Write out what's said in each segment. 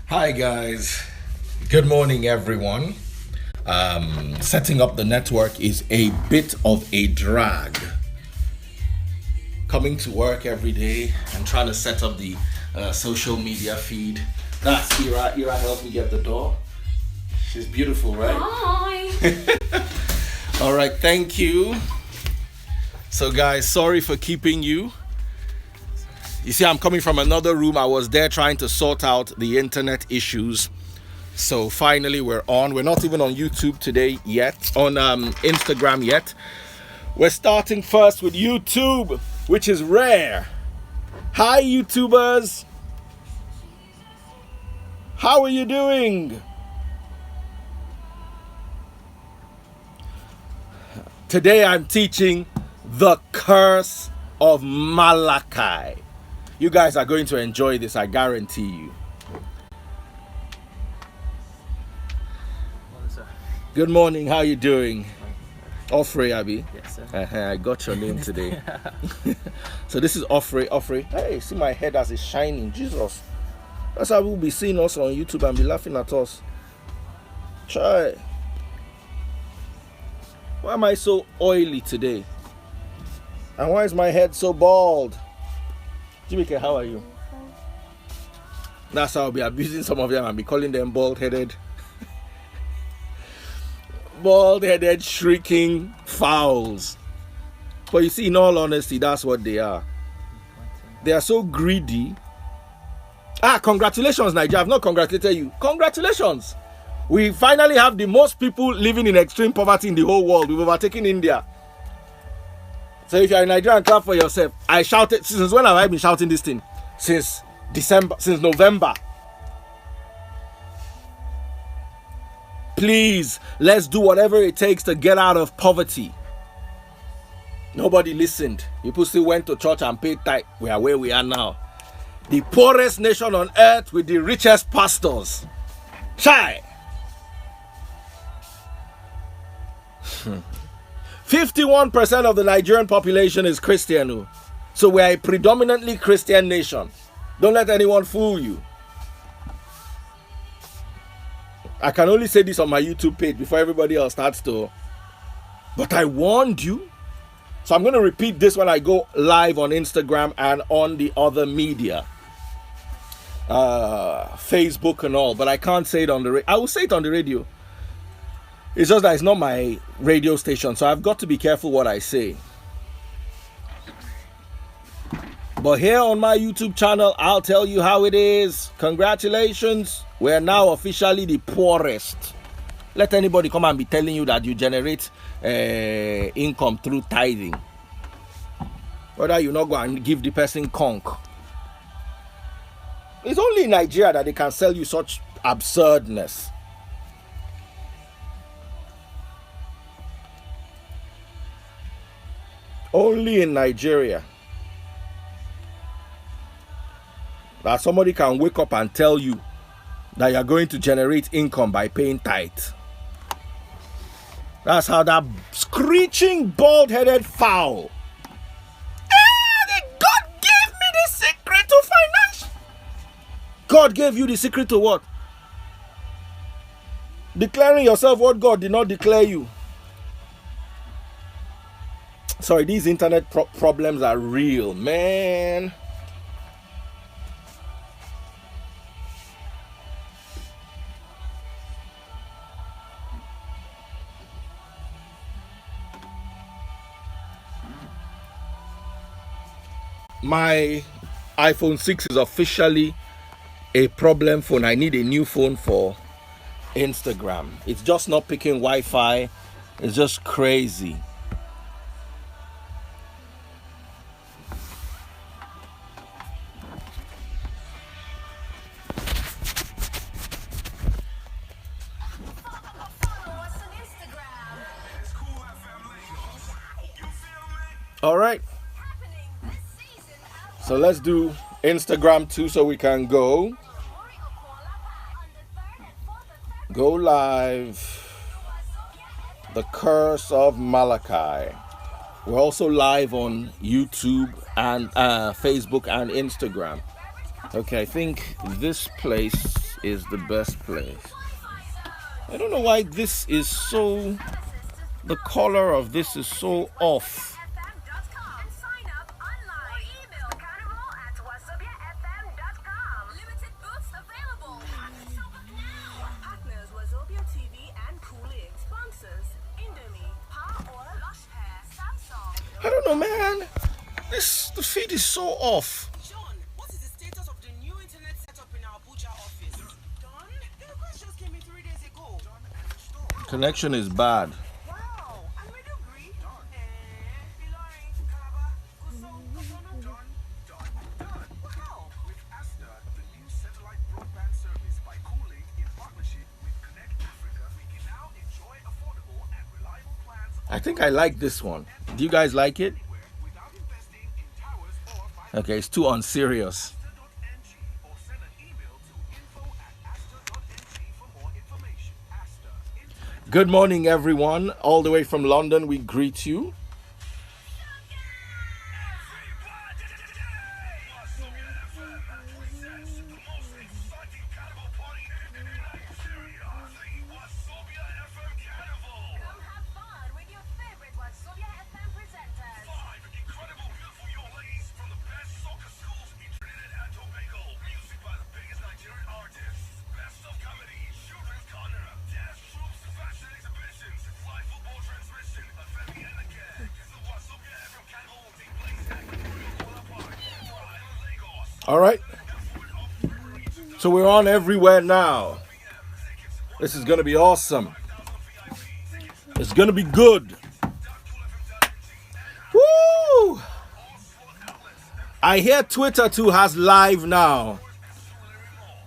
Hi guys, good morning everyone. Setting up the network is a bit of a drag. Coming to work every day and trying to set up the social media feed. That's Ira. Ira helped me get the door. She's beautiful, right? Hi. All right, thank you. So guys, sorry for keeping you. You see, I'm coming from another room. I was there trying to sort out the internet issues. So finally we're on. We're not even on YouTube today yet, on Instagram yet. We're starting first with YouTube, which is rare. Hi YouTubers. How are you doing? Today I'm teaching the Curse of Malachi. You guys are going to enjoy this, I guarantee you. Good morning, how you doing? Offrey, Abby. Yes, sir. I got your name today. So this is Offrey. Offrey. Hey, see my head as it's shining. Jesus. That's how we'll be seeing us on YouTube and be laughing at us. Try. Why am I so oily today? And why is my head so bald? Jimike, how are you? That's how I'll be abusing some of them and be calling them bald-headed. Bald-headed, shrieking fowls. But you see, in all honesty, that's what they are. They are so greedy. Congratulations, Nigeria. I've not congratulated you. Congratulations. We finally have the most people living in extreme poverty in the whole world. We've overtaken India. So if you're in Nigeria, clap for yourself. I shouted, since when have I been shouting this thing? Since November. Please, let's do whatever it takes to get out of poverty. Nobody listened. People still went to church and paid tithe. We are where we are now. The poorest nation on earth with the richest pastors. Chai! 51% of the Nigerian population is Christian. So we are a predominantly Christian nation. Don't let anyone fool you. I can only say this on my YouTube page before everybody else starts to. But I warned you. So I'm going to repeat this when I go live on Instagram and on the other media. Facebook and all. But I can't say it on the radio. I will say it on the radio. It's just that it's not my radio station, so I've got to be careful what I say. But here on my YouTube channel, I'll tell you how it is. Congratulations. We're now officially the poorest. Let anybody come and be telling you that you generate income through tithing. Whether you not go and give the person conch. It's only in Nigeria that they can sell you such absurdness. Only in Nigeria that somebody can wake up and tell you that you're going to generate income by paying tithe. That's how that screeching bald-headed fowl. God gave me the secret to finance. God gave you the secret to what? Declaring yourself what God did not declare you. Sorry, these internet problems are real, man. My iPhone 6 is officially a problem phone. I need a new phone for Instagram. It's just not picking Wi-Fi. It's just crazy. All right. So let's do Instagram too so we can go live. The Curse of Malachi. We're also live on YouTube and Facebook and Instagram. Okay, I think this place is the best place. I don't know why this is so... The color of this is so off. I don't know, man. The feed is so off. John, what is the status of the new internet setup in our Abuja office? Done? The request just came in 3 days ago. Done and installed. Connection is bad. Wow, and we do agree. Done. Ilorin, Calabar, Gusau, Kotono. Done. Wow. With Asta, the new satellite broadband service by Cooling in partnership with Connect Africa, we can now enjoy affordable and reliable plans I think I like this one. Do you guys like it? without investing in towers or fiber. Okay, it's too unserious. Asta.ng or send an email to info@asta.ng for more information. Asta, internet. Good morning, everyone. All the way from London, we greet you. Come have fun with your favorite Wazobia FM presenters. Incredible, beautiful young ladies from the best soccer schools in Trinidad and Tobago. Music by the biggest Nigerian artists. Best of comedy, children's corner, dance troops, fashion exhibitions, live football transmission, a family and a gag. The Wazobia FM Carnival take place at Royal Kuala Park, Island, Lagos. All right. So we're on everywhere now. This is going to be awesome. It's going to be good. Woo! I hear Twitter too has live now.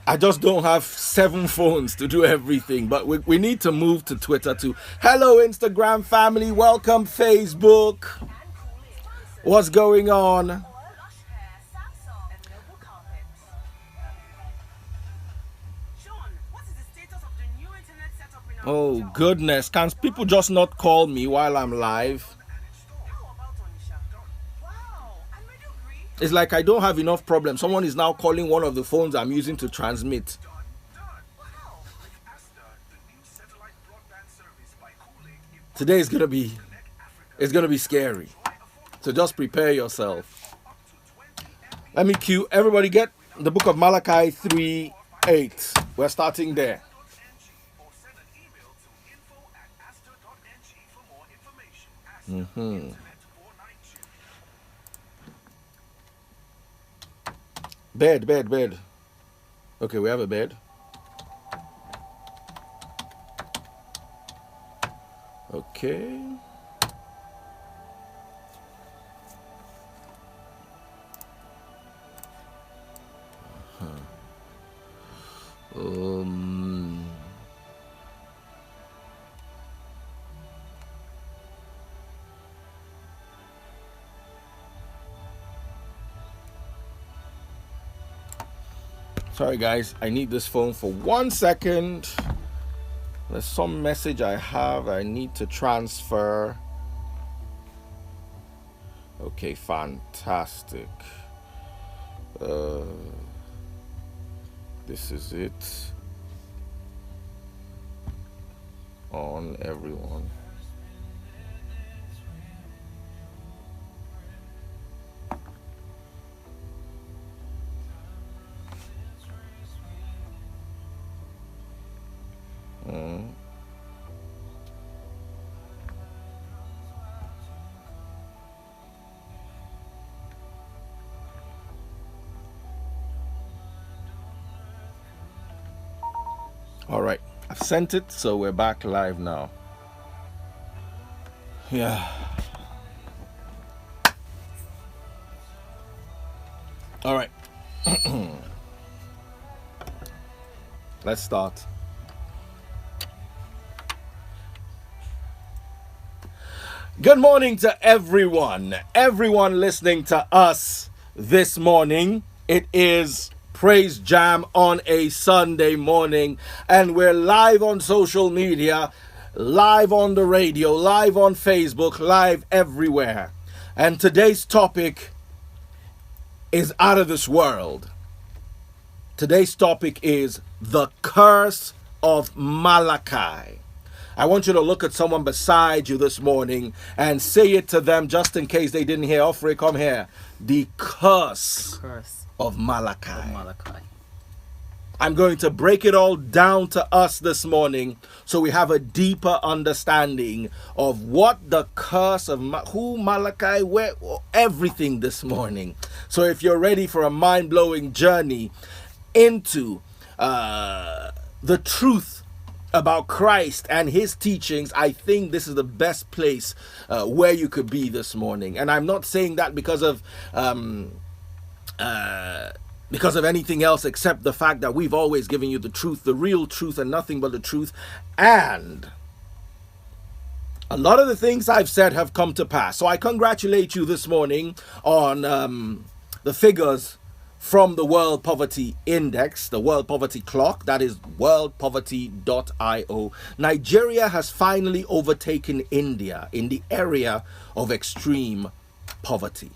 I just don't have 7 phones to do everything, but we need to move to Twitter too. Hello, Instagram family. Welcome, Facebook. What's going on? Lush hair, Samsung, and Noble carpets. John, what is the status of the new internet setup in our Oh, Abuja goodness. Can people just not call me while I'm live? office? How about Onisha? Wow, and we do agree. It's like I don't have enough problems. Someone is now calling one of the phones I'm using to transmit. Wow. Asta, the new satellite broadband service by Cooling in Today is gonna be scary. So just prepare yourself. Let me cue everybody. Get the book of Malachi 3:8. We're starting there. or send an email to info@asta.ng for more information. Asta, Internet 492. Bed. Okay, we have a bed. Okay. Um. Sorry, guys. I need this phone for 1 second. There's some message I have I need to transfer. Okay, fantastic. This is it. On everyone. All right, I've sent it, so we're back live now. Yeah. All right. Let's start. Good morning to everyone listening to us this morning. It is Praise Jam on a Sunday morning, and we're live on social media, live on the radio, live on Facebook, live everywhere. And today's topic is out of this world. Today's topic is the curse of Malachi. I want you to look at someone beside you this morning and say it to them just in case they didn't hear. Offrey, come here. The curse of Malachi. I'm going to break it all down to us this morning so we have a deeper understanding of what the curse of who Malachi, where, everything this morning. So if you're ready for a mind-blowing journey into the truth about Christ and his teachings, I think this is the best place where you could be this morning. And I'm not saying that because of anything else except the fact that we've always given you the truth, the real truth, and nothing but the truth. And a lot of the things I've said have come to pass. So I congratulate you this morning on the figures from the World Poverty Index, the World Poverty Clock, that is worldpoverty.io. Nigeria has finally overtaken India in the area of extreme poverty.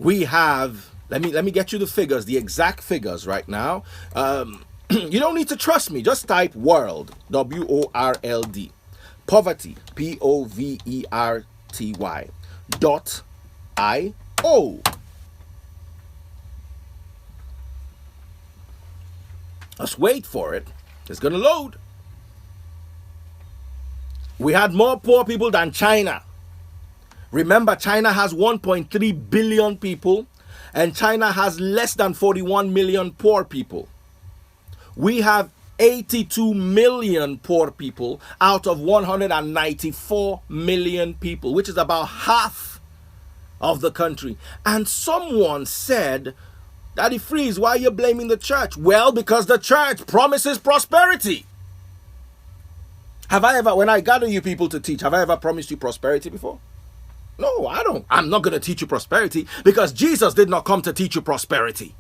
We have, let me get you the figures, the exact figures right now. You don't need to trust me. Just type world, WORLD, poverty, POVERTY, .io. Let's wait for it. It's going to load. We had more poor people than China. Remember, China has 1.3 billion people, and China has less than 41 million poor people. We have 82 million poor people out of 194 million people, which is about half of the country. And someone said, Daddy Freeze, why are you blaming the church? Well, because the church promises prosperity. Have I ever, when I gather you people to teach, have I ever promised you prosperity before? No, I don't. I'm not going to teach you prosperity because Jesus did not come to teach you prosperity.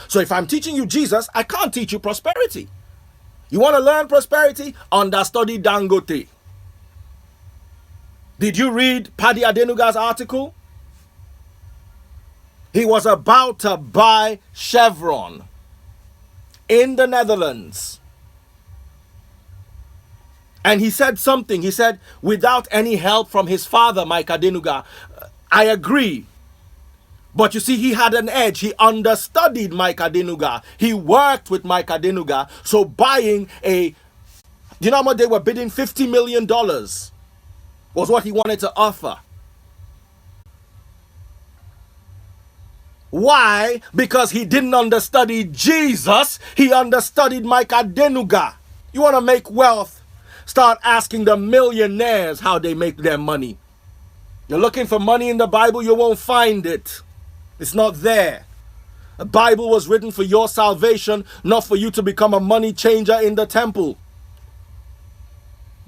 So if I'm teaching you Jesus, I can't teach you prosperity. You want to learn prosperity? Understudy Dangote. Did you read Paddy Adenuga's article? He was about to buy Chevron in the Netherlands. And he said something. He said, without any help from his father, Mike Adenuga. I agree. But you see, he had an edge. He understudied Mike Adenuga. He worked with Mike Adenuga. So buying you know how much they were bidding? $50 million was what he wanted to offer. Why? Because he didn't understudy Jesus. He understudied Mike Adenuga. You want to make wealth? Start asking the millionaires how they make their money. You're looking for money in the Bible, you won't find it. It's not there. The Bible was written for your salvation, not for you to become a money changer in the temple.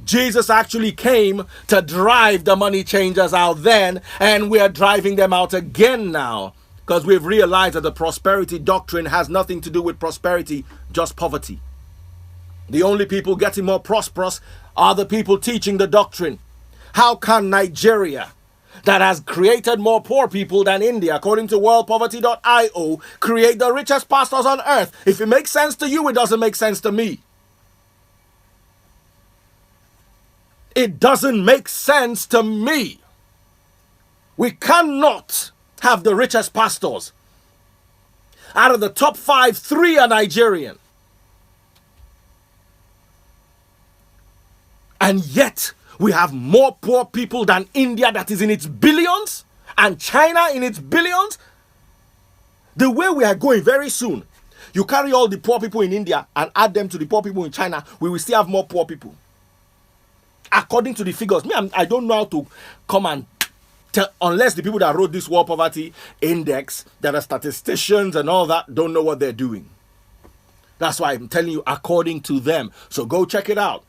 Jesus actually came to drive the money changers out then, and we are driving them out again now. Because we've realized that the prosperity doctrine has nothing to do with prosperity, just poverty. The only people getting more prosperous are the people teaching the doctrine. How can Nigeria, that has created more poor people than India, according to worldpoverty.io, create the richest pastors on earth? If it makes sense to you, it doesn't make sense to me. It doesn't make sense to me. We cannot have the richest pastors. Out of the top 5, 3 are Nigerian. And yet, we have more poor people than India, that is in its billions, and China in its billions. The way we are going very soon, you carry all the poor people in India and add them to the poor people in China, we will still have more poor people. According to the figures, I don't know how to come and unless the people that wrote this World Poverty Index, that are statisticians and all that, don't know what they're doing. That's why I'm telling you according to them. So go check it out.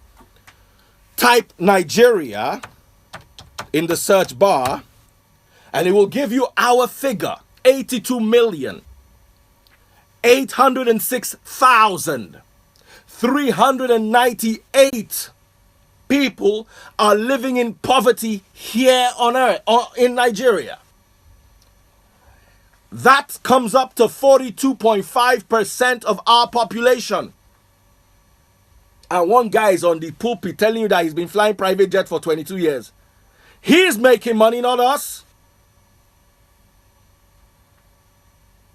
Type Nigeria in the search bar and it will give you our figure, 82,806,398 people are living in poverty here on earth, or in Nigeria. That comes up to 42.5% of our population. And one guy is on the pulpit telling you that he's been flying private jet for 22 years. He's making money, not us.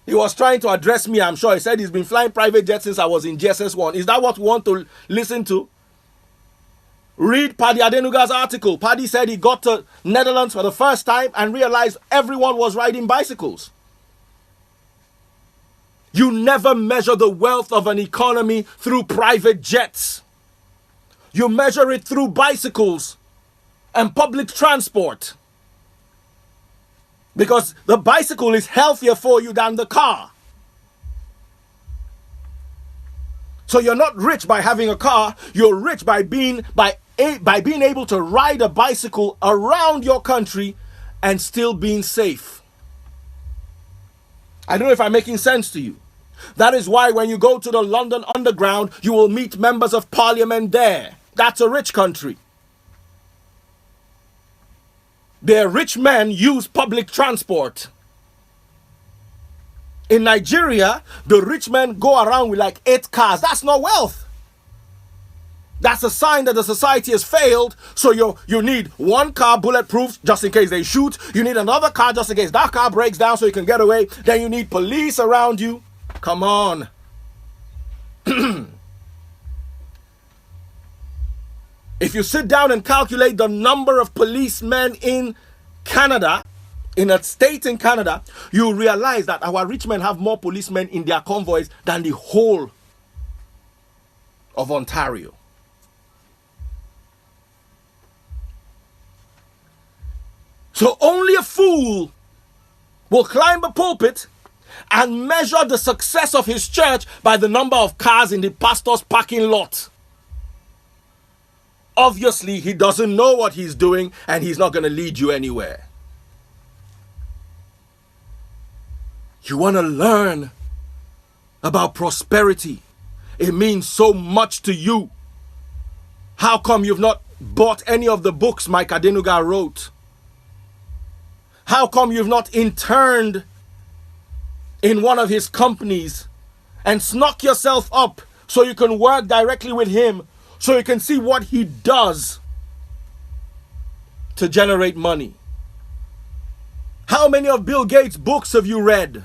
He was trying to address me, I'm sure. He said he's been flying private jet since I was in GSS1. Is that what we want to listen to? Read Paddy Adenuga's article. Paddy said he got to Netherlands for the first time and realized everyone was riding bicycles. You never measure the wealth of an economy through private jets. You measure it through bicycles and public transport. Because the bicycle is healthier for you than the car. So you're not rich by having a car. You're rich by being able to ride a bicycle around your country and still being safe. I don't know if I'm making sense to you. That is why when you go to the London Underground, you will meet members of parliament there. That's a rich country. Their rich men use public transport. In Nigeria, the rich men go around with like 8 cars. That's not wealth. That's a sign that the society has failed. So you need one car bulletproof just in case they shoot. You need another car just in case that car breaks down so you can get away. Then you need police around you. Come on. If you sit down and calculate the number of policemen in Canada, in a state in Canada, you realize that our rich men have more policemen in their convoys than the whole of Ontario. So only a fool will climb a pulpit and measure the success of his church by the number of cars in the pastor's parking lot. Obviously, he doesn't know what he's doing and he's not going to lead you anywhere. You want to learn about prosperity. It means so much to you. How come you've not bought any of the books Mike Adenuga wrote? How come you've not interned in one of his companies and snuck yourself up so you can work directly with him, so you can see what he does to generate money? How many of Bill Gates' books have you read?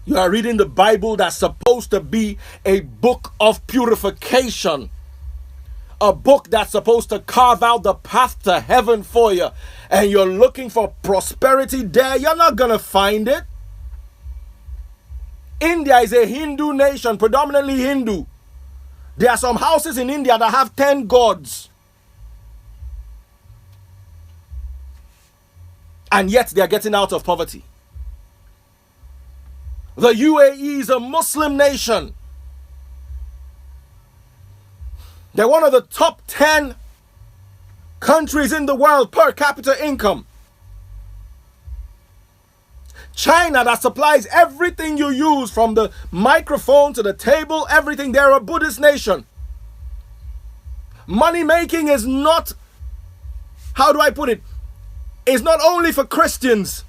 You are reading the Bible that's supposed to be a book of purification. A book that's supposed to carve out the path to heaven for you. And you're looking for prosperity there, you're not going to find it. India is a Hindu nation, predominantly Hindu. There are some houses in India that have 10 gods. And yet they are getting out of poverty. The UAE is a Muslim nation. They're one of the top 10 countries in the world per capita income. China, that supplies everything you use, from the microphone to the table, everything. They're a Buddhist nation. Money making is not, how do I put it? It's not only for Christians.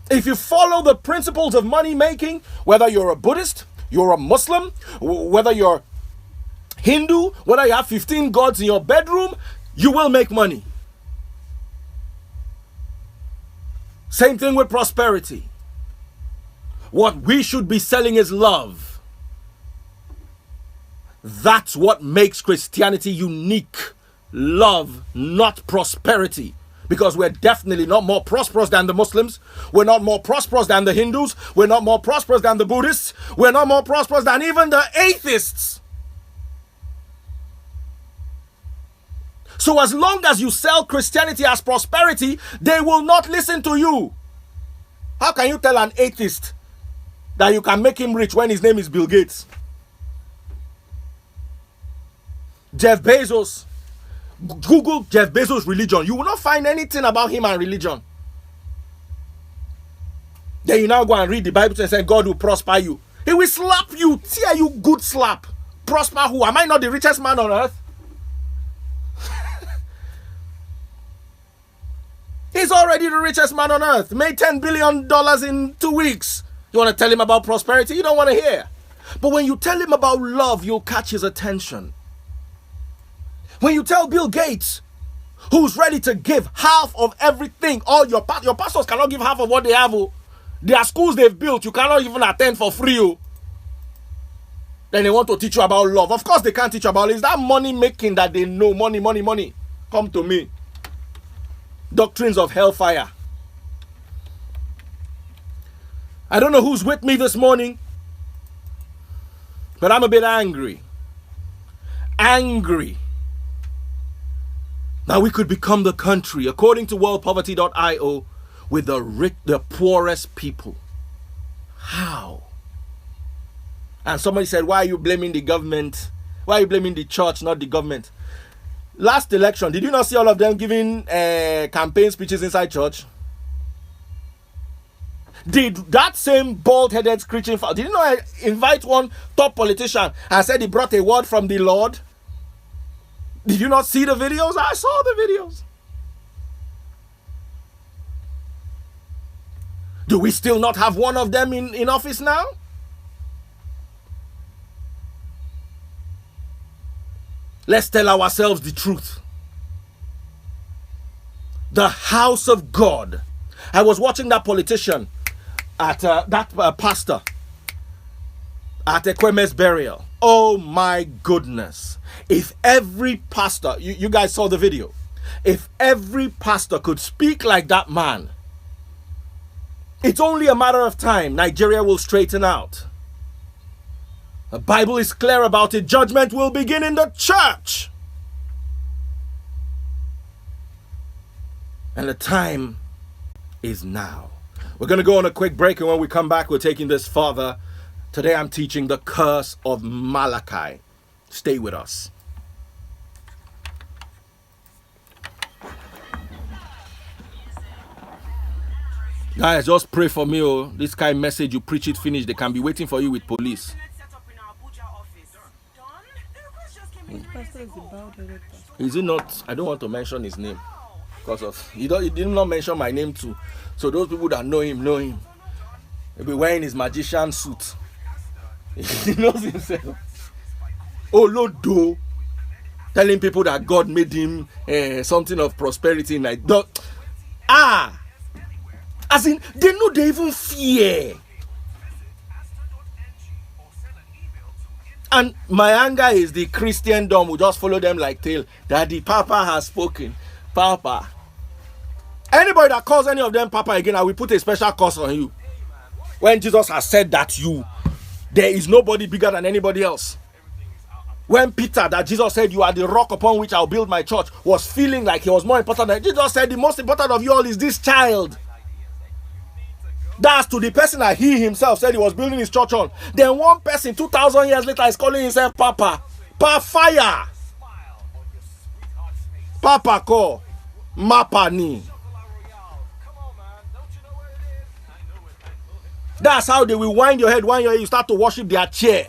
If you follow the principles of money making, whether you're a Buddhist, you're a Muslim, whether you're Hindu, whether you have 15 gods in your bedroom, you will make money. Same thing with prosperity. What we should be selling is love. That's what makes Christianity unique. Love, not prosperity. Because we're definitely not more prosperous than the Muslims. We're not more prosperous than the Hindus. We're not more prosperous than the Buddhists. We're not more prosperous than even the atheists. So as long as you sell Christianity as prosperity, they will not listen to you. How can you tell an atheist that you can make him rich when his name is Bill Gates? Jeff Bezos. Google Jeff Bezos' religion. You will not find anything about him and religion. Then you now go and read the Bible and say God will prosper you. He will slap you. Tear you good slap. Prosper who? Am I not the richest man on earth? He's already the richest man on earth. Made $10 billion in 2 weeks. You want to tell him about prosperity? You don't want to hear. But when you tell him about love, you'll catch his attention. When you tell Bill Gates, who's ready to give half of everything, all your pastors cannot give half of what they have. Their schools they've built, you cannot even attend for free. Then they want to teach you about love. Of course they can't teach you about it. It's that money making that they know. Money, money, money. Come to me. Doctrines of hellfire. I don't know who's with me this morning, but I'm a bit angry. Angry that we could become the country, according to worldpoverty.io, with the poorest people. How? And somebody said, why are you blaming the government? Why are you blaming the church, not the government? Last election, did you not see all of them giving campaign speeches inside church? Did that same bald-headed screeching did you not invite one top politician and said he brought a word from the Lord? Did you not see the videos? I saw the videos. Do we still not have one of them in office now? Let's tell ourselves the truth. The house of God. I was watching that politician at that pastor at Ekweme's burial. Oh my goodness. If every pastor, you guys saw the video. If every pastor could speak like that man, it's only a matter of time. Nigeria will straighten out. The Bible is clear about it. Judgment will begin in the church. And the time is now. We're going to go on a quick break, and when we come back, we're taking this further. Today I'm teaching the curse of Malachi. Stay with us. Guys, just pray for me. Oh, this kind of message, you preach it, finish. They can be waiting for you with police. Is it not? I don't want to mention his name because of he did not mention my name too. So those people that know him know him. He'll be wearing his magician suit. He knows himself. Oh Lord, do telling people that God made him something of prosperity in Nigeria. As in, they know they even fear. And my anger is the Christendom will just follow them like tail. Daddy, Papa has spoken. Papa. Anybody that calls any of them Papa again, I will put a special curse on you. When Jesus has said that there is nobody bigger than anybody else. When Peter, that Jesus said, you are the rock upon which I'll build my church, was feeling like he was more important than Jesus said, the most important of you all is this child. That's to the person that he himself said he was building his church on. Then one person 2,000 years later is calling himself Papa. Fire. Papa ko. Mapa ni. That's how they will wind your head. You start to worship their chair.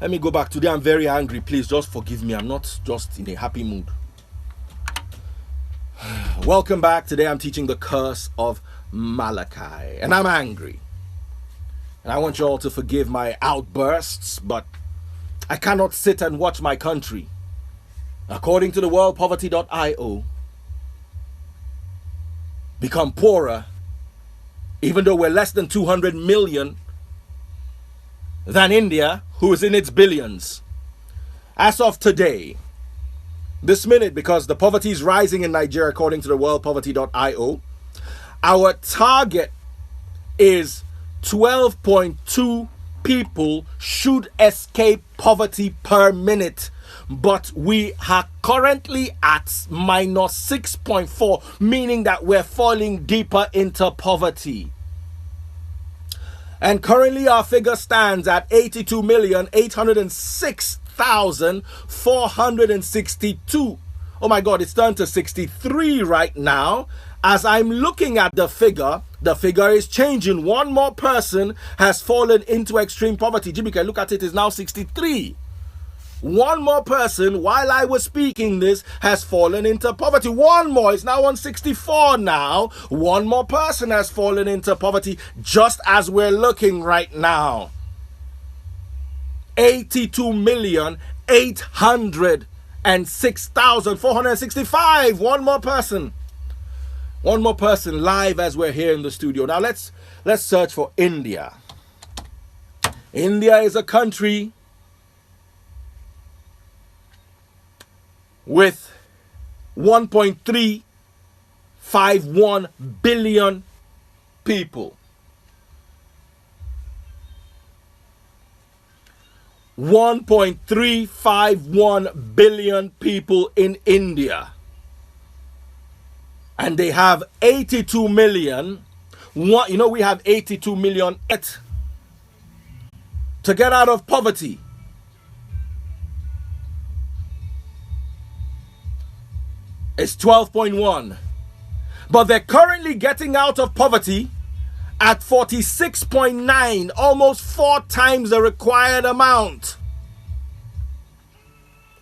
Let me go back. Today I'm very angry. Please just forgive me. I'm not just in a happy mood. Welcome back. Today I'm teaching the curse of Malachi. And I'm angry. And I want you all to forgive my outbursts, but I cannot sit and watch my country, according to the worldpoverty.io, become poorer, even though we're less than 200 million than India, who is in its billions. As of today, this minute, because the poverty is rising in Nigeria according to the worldpoverty.io, our target is 12.2 people should escape poverty per minute, but we are currently at minus 6.4, meaning that we're falling deeper into poverty. And currently our figure stands at 82,806,462. Oh my God, it's turned to 63 right now. As I'm looking at the figure is changing. One more person has fallen into extreme poverty. Jimmy, can look at it, is now 63. One more person, while I was speaking this, has fallen into poverty. One more. It's now on 64 now. One more person has fallen into poverty just as we're looking right now. 82,806,465. One more person. One more person live as we're here in the studio. Now let's search for India. India is a country with 1.351 billion people. 1.351 billion people in India. And they have 82 million. We have 82 million to get out of poverty. It's 12.1. But they're currently getting out of poverty at 46.9, almost 4 times the required amount.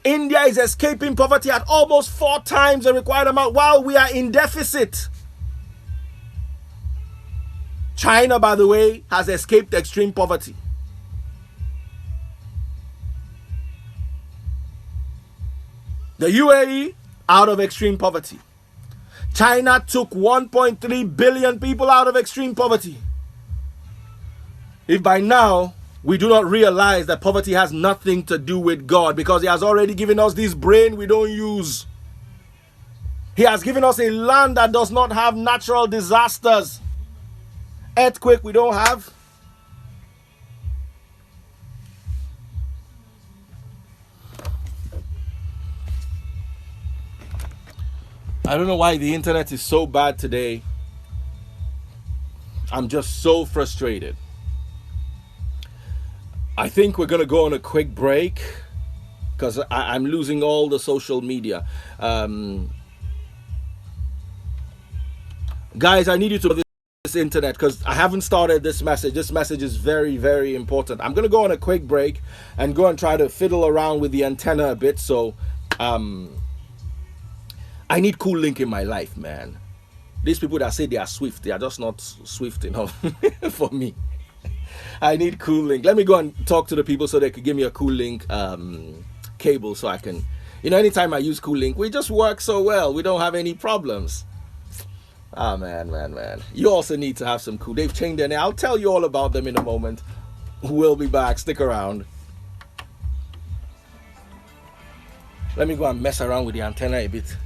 India is escaping poverty at almost 4 times the required amount while we are in deficit. China, by the way, has escaped extreme poverty. The UAE, out of extreme poverty. China took 1.3 billion people out of extreme poverty. If by now we do not realize that poverty has nothing to do with God, because He has already given us this brain we don't use. He has given us a land that does not have natural disasters. Earthquake we don't have. I don't know why the internet is so bad today. I'm just so frustrated. I think we're going to go on a quick break because I'm losing all the social media. Guys, I need you to this internet because I haven't started this message. This message is very, very important. I'm going to go on a quick break and go and try to fiddle around with the antenna a bit. So, I need cool link in my life, man. These people that say they are swift, they are just not swift enough for me. I need cool link. Let me go and talk to the people so they could give me a cool link cable so I can, anytime I use cool link, we just work so well. We don't have any problems. Ah, man. You also need to have some cool. They've changed their name. I'll tell you all about them in a moment. We'll be back. Stick around. Let me go and mess around with the antenna a bit.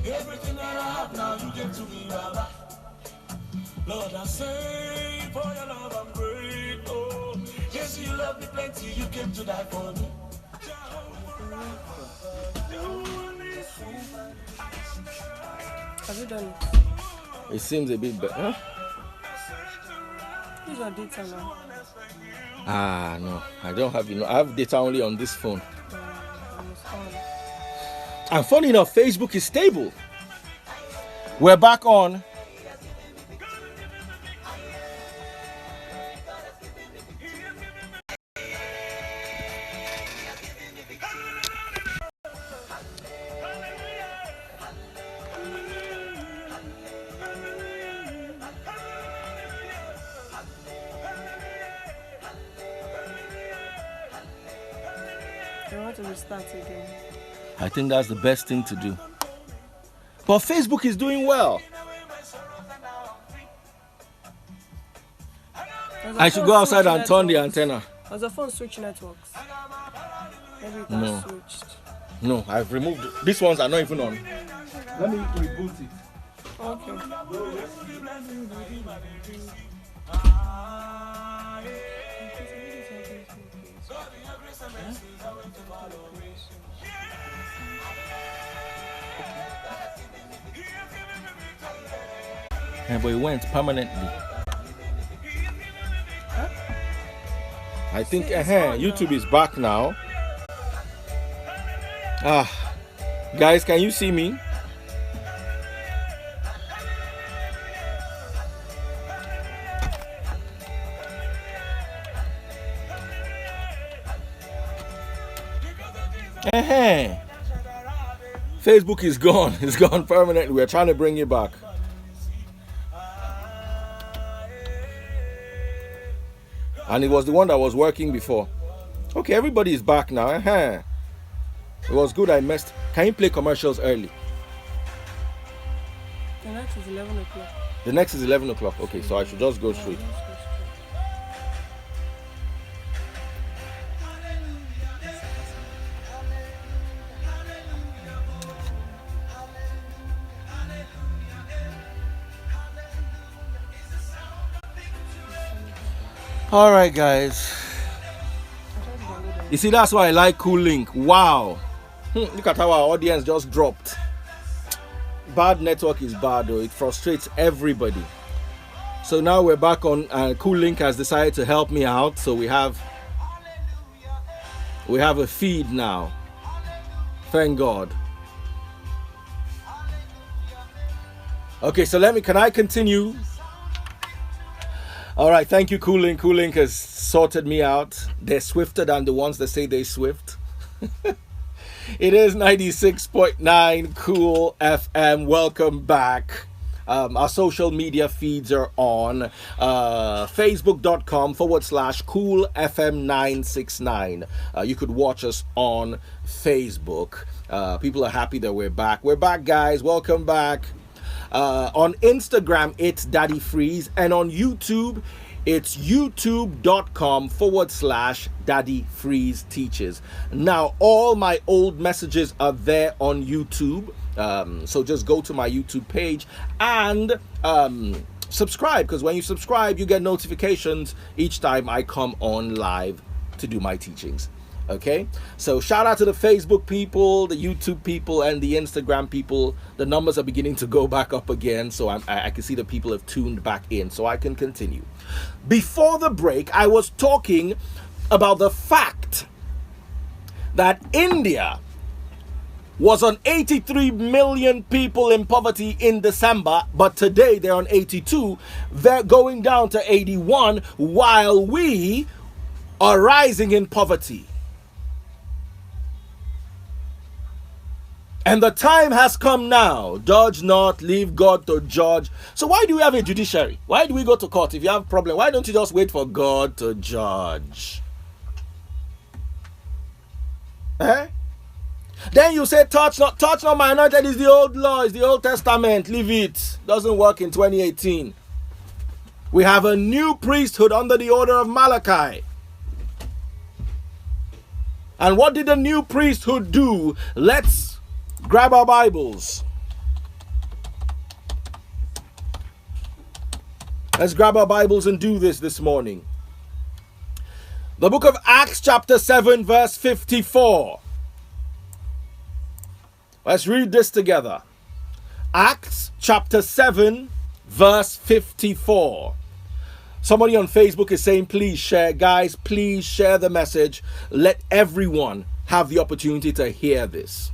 Everything that I have now, you give to me, Baba. Lord, I say for your love, I'm grateful. Yes, you love me plenty, you came to die for me. Have you done it? It seems a bit better. Huh? Use your data now. Ah, no, I don't have I have data only on this phone. And funny enough, Facebook is stable. We're back on. I want to restart again. I think that's the best thing to do. But Facebook is doing well. I should go outside and turn the antenna. Does the phone switch networks? Maybe it No. has switched. No, I've removed. These ones are not even on. Let me reboot it. Okay. And but it went permanently. I think It's on now. YouTube is back now. Guys, can you see me? Facebook is gone. It's gone permanently. We're trying to bring it back. And it was the one that was working before. Okay, everybody is back now. It was good I missed. Can you play commercials early? The next is 11 o'clock. The next is 11 o'clock. Okay, so I should just go straight. All right, guys. You see, that's why I like Cool Link. Wow. Look at how our audience just dropped. Bad network is bad, though. It frustrates everybody. So now we're back on. Cool Link has decided to help me out. So we have a feed now. Thank God. Okay, so can I continue? All right, thank you, Cool Link. Cool Link has sorted me out. They're swifter than the ones that say they swift. It is 96.9 Cool FM. Welcome back. Our social media feeds are on facebook.com/Cool FM 969. You could watch us on Facebook. People are happy that we're back. We're back, guys. Welcome back. On Instagram, it's Daddy Freeze, and on YouTube, it's youtube.com/Daddy Freeze Teaches. Now, all my old messages are there on YouTube, so just go to my YouTube page and subscribe, because when you subscribe, you get notifications each time I come on live to do my teachings. Okay, so shout out to the Facebook people, the YouTube people, and the Instagram people. The numbers are beginning to go back up again, so I can see the people have tuned back in, so I can continue. Before the break, I was talking about the fact that India was on 83 million people in poverty in December, but today they're on 82. They're going down to 81, while we are rising in poverty. And the time has come now. Judge not, leave God to judge. So why do we have a judiciary? Why do we go to court? If you have a problem, why don't you just wait for God to judge? Then you say, touch not my anointed is the old law, is the Old Testament. Leave it. Doesn't work in 2018. We have a new priesthood under the order of Malachi. And what did the new priesthood do? Let's grab our Bibles. Let's grab our Bibles and do this morning. The book of Acts chapter 7 verse 54. Let's read this together. Acts chapter 7 verse 54. Somebody on Facebook is saying, please share. Guys, please share the message. Let everyone have the opportunity to hear this.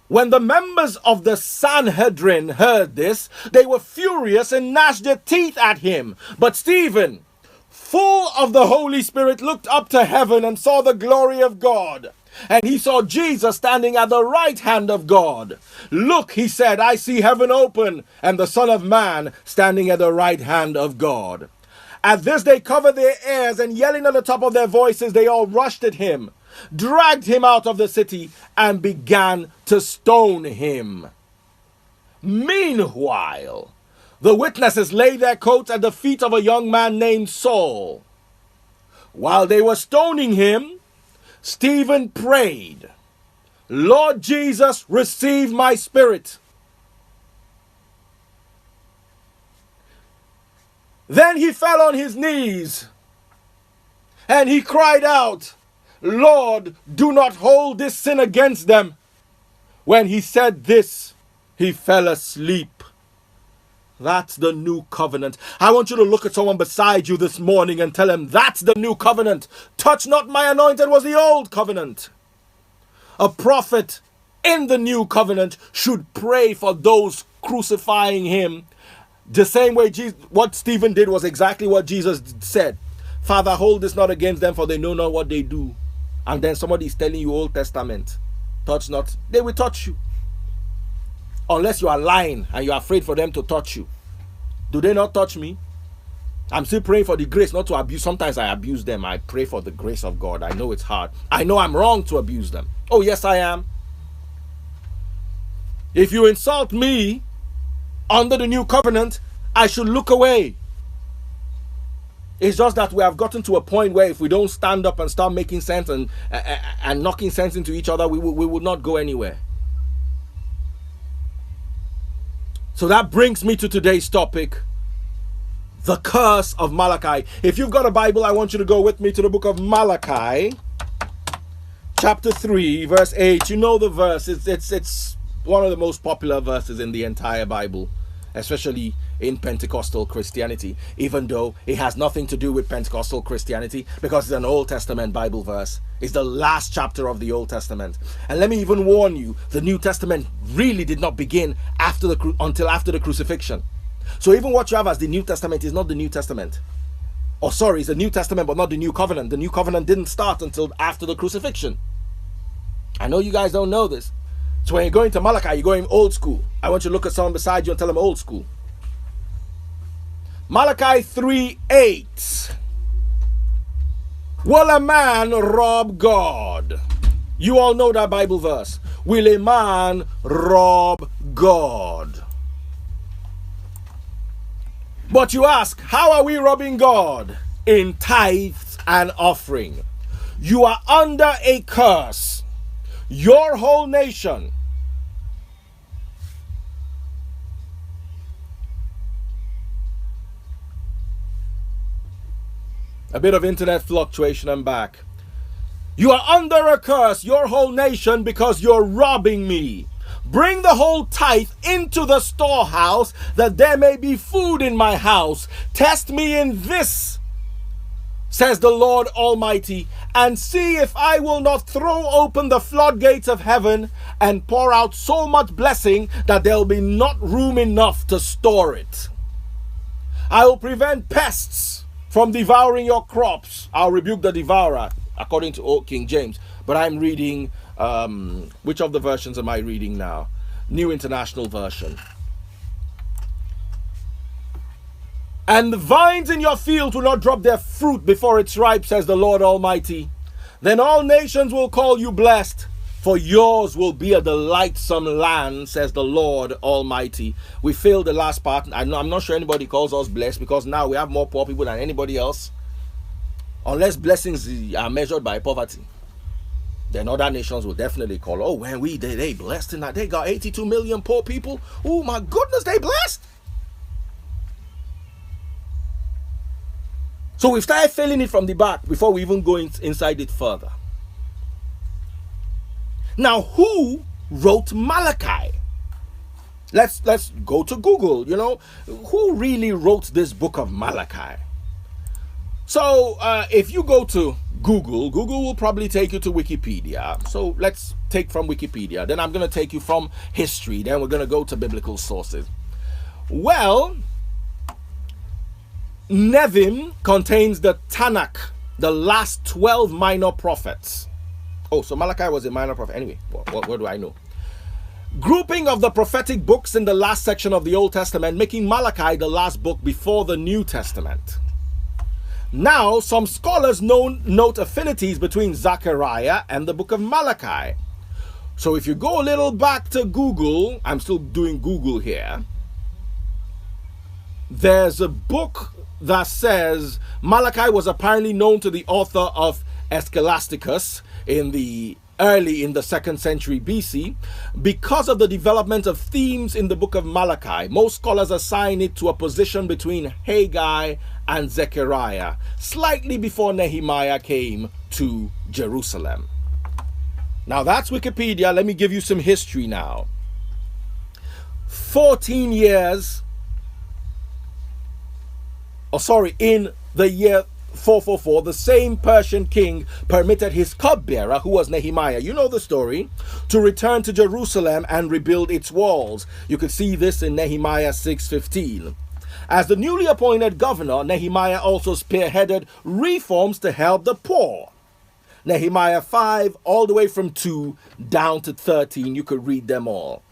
When the members of the Sanhedrin heard this, they were furious and gnashed their teeth at him. But Stephen, full of the Holy Spirit, looked up to heaven and saw the glory of God. And he saw Jesus standing at the right hand of God. Look, he said, I see heaven open and the Son of Man standing at the right hand of God. At this they covered their ears, and yelling at the top of their voices, they all rushed at him, dragged him out of the city, and began to stone him. Meanwhile, the witnesses laid their coats at the feet of a young man named Saul. While they were stoning him, Stephen prayed, Lord Jesus, receive my spirit. Then he fell on his knees and he cried out, Lord, do not hold this sin against them. When he said this, He fell asleep. That's the new covenant. I want you to look at someone beside you this morning and tell him, that's the new covenant. Touch not my anointed was the old covenant. A prophet in the new covenant should pray for those crucifying him. The same way what Stephen did was exactly what Jesus said. Father, hold this not against them, for they know not what they do. And then somebody is telling you Old Testament. Touch not. They will touch you. Unless you are lying and you are afraid for them to touch you. Do they not touch me? I'm still praying for the grace not to abuse. Sometimes I abuse them. I pray for the grace of God. I know it's hard. I know I'm wrong to abuse them. Oh, yes, I am. If you insult me under the new covenant, I should look away. It's just that we have gotten to a point where if we don't stand up and start making sense and knocking sense into each other, we will not go anywhere. So that brings me to today's topic, the curse of Malachi. If you've got a Bible, I want you to go with me to the book of Malachi, chapter 3, verse 8. You know the verse. It's one of the most popular verses in the entire Bible, especially in Pentecostal Christianity, even though it has nothing to do with Pentecostal Christianity because it's an Old Testament Bible verse. It's the last chapter of the Old Testament. And let me even warn you, the New Testament really did not begin until after the crucifixion. So even what you have as the New Testament is not the New Testament. Or sorry, it's the New Testament but not the New Covenant. The New Covenant didn't start until after the crucifixion. I know you guys don't know this. So when you're going to Malachi, you're going old school. I want you to look at someone beside you and tell them old school. Malachi 3:8. Will a man rob God? You all know that Bible verse. Will a man rob God? But you ask, how are we robbing God? In tithes and offering. You are under a curse. Your whole nation. A bit of internet fluctuation, I'm back. You are under a curse, your whole nation, because you're robbing me. Bring the whole tithe into the storehouse, that there may be food in my house. Test me in this, says the Lord Almighty, and see if I will not throw open the floodgates of heaven and pour out so much blessing that there will be not room enough to store it. I will prevent pests from devouring your crops. I'll rebuke the devourer, according to Old King James. But I'm reading, which of the versions am I reading now? New International Version. And the vines in your fields will not drop their fruit before it's ripe, says the Lord Almighty. Then all nations will call you blessed, for yours will be a delightsome land, says the Lord Almighty. We failed the last part. I'm not sure anybody calls us blessed, because now we have more poor people than anybody else. Unless blessings are measured by poverty, then other nations will definitely call, oh, when they blessed, and they got 82 million poor people. Oh my goodness, they blessed. So we've started failing it from the back before we even go inside it further. Now, who wrote Malachi? Let's go to Google. Who really wrote this book of Malachi? So if you go to Google will probably take you to Wikipedia. So let's take from Wikipedia. Then I'm going to take you from history. Then we're going to go to biblical sources. Well, Nevim contains the Tanakh, the last 12 minor prophets. Oh, so Malachi was a minor prophet. Anyway, what do I know? Grouping of the prophetic books in the last section of the Old Testament, making Malachi the last book before the New Testament. Now, some scholars note affinities between Zechariah and the book of Malachi. So if you go a little back to Google, I'm still doing Google here. There's a book that says Malachi was apparently known to the author of Scholasticus in the 2nd century BC because of the development of themes in the book of Malachi. Most scholars assign it to a position between Haggai and Zechariah, slightly before Nehemiah came to Jerusalem. Now that's Wikipedia. Let me give you some history now. 14 years, in the year 444, the same Persian king permitted his cupbearer, who was Nehemiah, you know the story, to return to Jerusalem and rebuild its walls. You could see this in Nehemiah 6:15. As the newly appointed governor, Nehemiah also spearheaded reforms to help the poor. Nehemiah 5, all the way from 2 down to 13, you could read them all.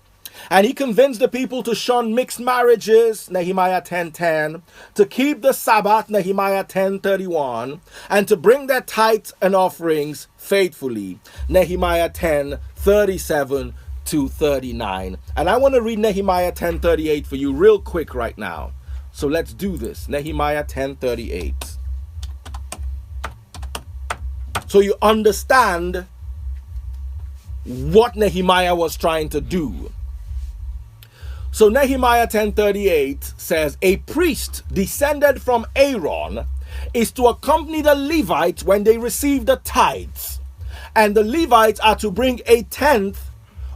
And he convinced the people to shun mixed marriages, Nehemiah 10:10, to keep the Sabbath, Nehemiah 10:31, and to bring their tithes and offerings faithfully, Nehemiah 10:37 to 39. And I want to read Nehemiah 10:38 for you real quick right now. So let's do this. Nehemiah 10:38. So you understand what Nehemiah was trying to do. So Nehemiah 10:38 says, a priest descended from Aaron is to accompany the Levites when they receive the tithes. And the Levites are to bring a tenth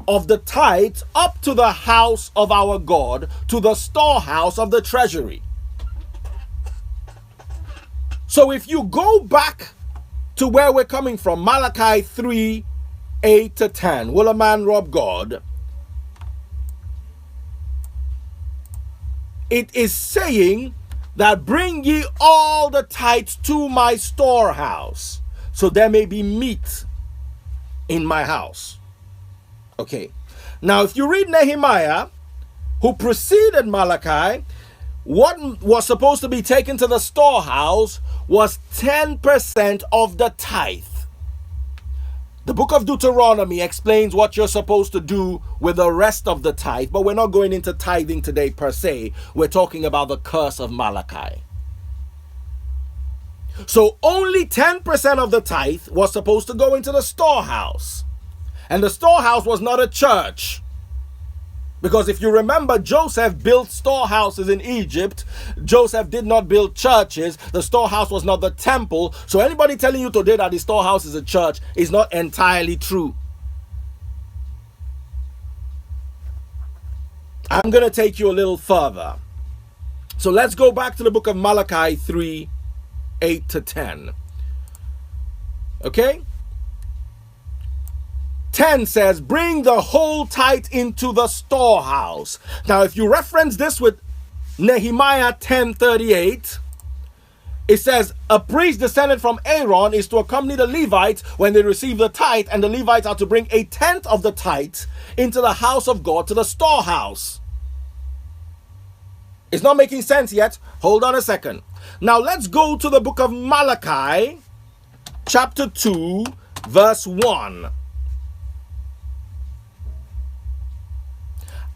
of the tithes up to the house of our God, to the storehouse of the treasury. So if you go back to where we're coming from, Malachi 3:8 to 10, will a man rob God? It is saying that bring ye all the tithes to my storehouse, so there may be meat in my house. Okay. Now, if you read Nehemiah, who preceded Malachi, what was supposed to be taken to the storehouse was 10% of the tithe. The book of Deuteronomy explains what you're supposed to do with the rest of the tithe, but we're not going into tithing today per se. We're talking about the curse of Malachi. So only 10% of the tithe was supposed to go into the storehouse. And the storehouse was not a church. Because if you remember, Joseph built storehouses in Egypt. Joseph did not build churches. The storehouse was not the temple. So anybody telling you today that the storehouse is a church is not entirely true. I'm going to take you a little further. So let's go back to the book of Malachi 3:8 to 10. Okay? 10 says, bring the whole tithe into the storehouse. Now, if you reference this with Nehemiah 10:38, it says, a priest descended from Aaron is to accompany the Levites when they receive the tithe, and the Levites are to bring a tenth of the tithe into the house of God, to the storehouse. It's not making sense yet. Hold on a second. Now, let's go to the book of Malachi, chapter 2, verse 1.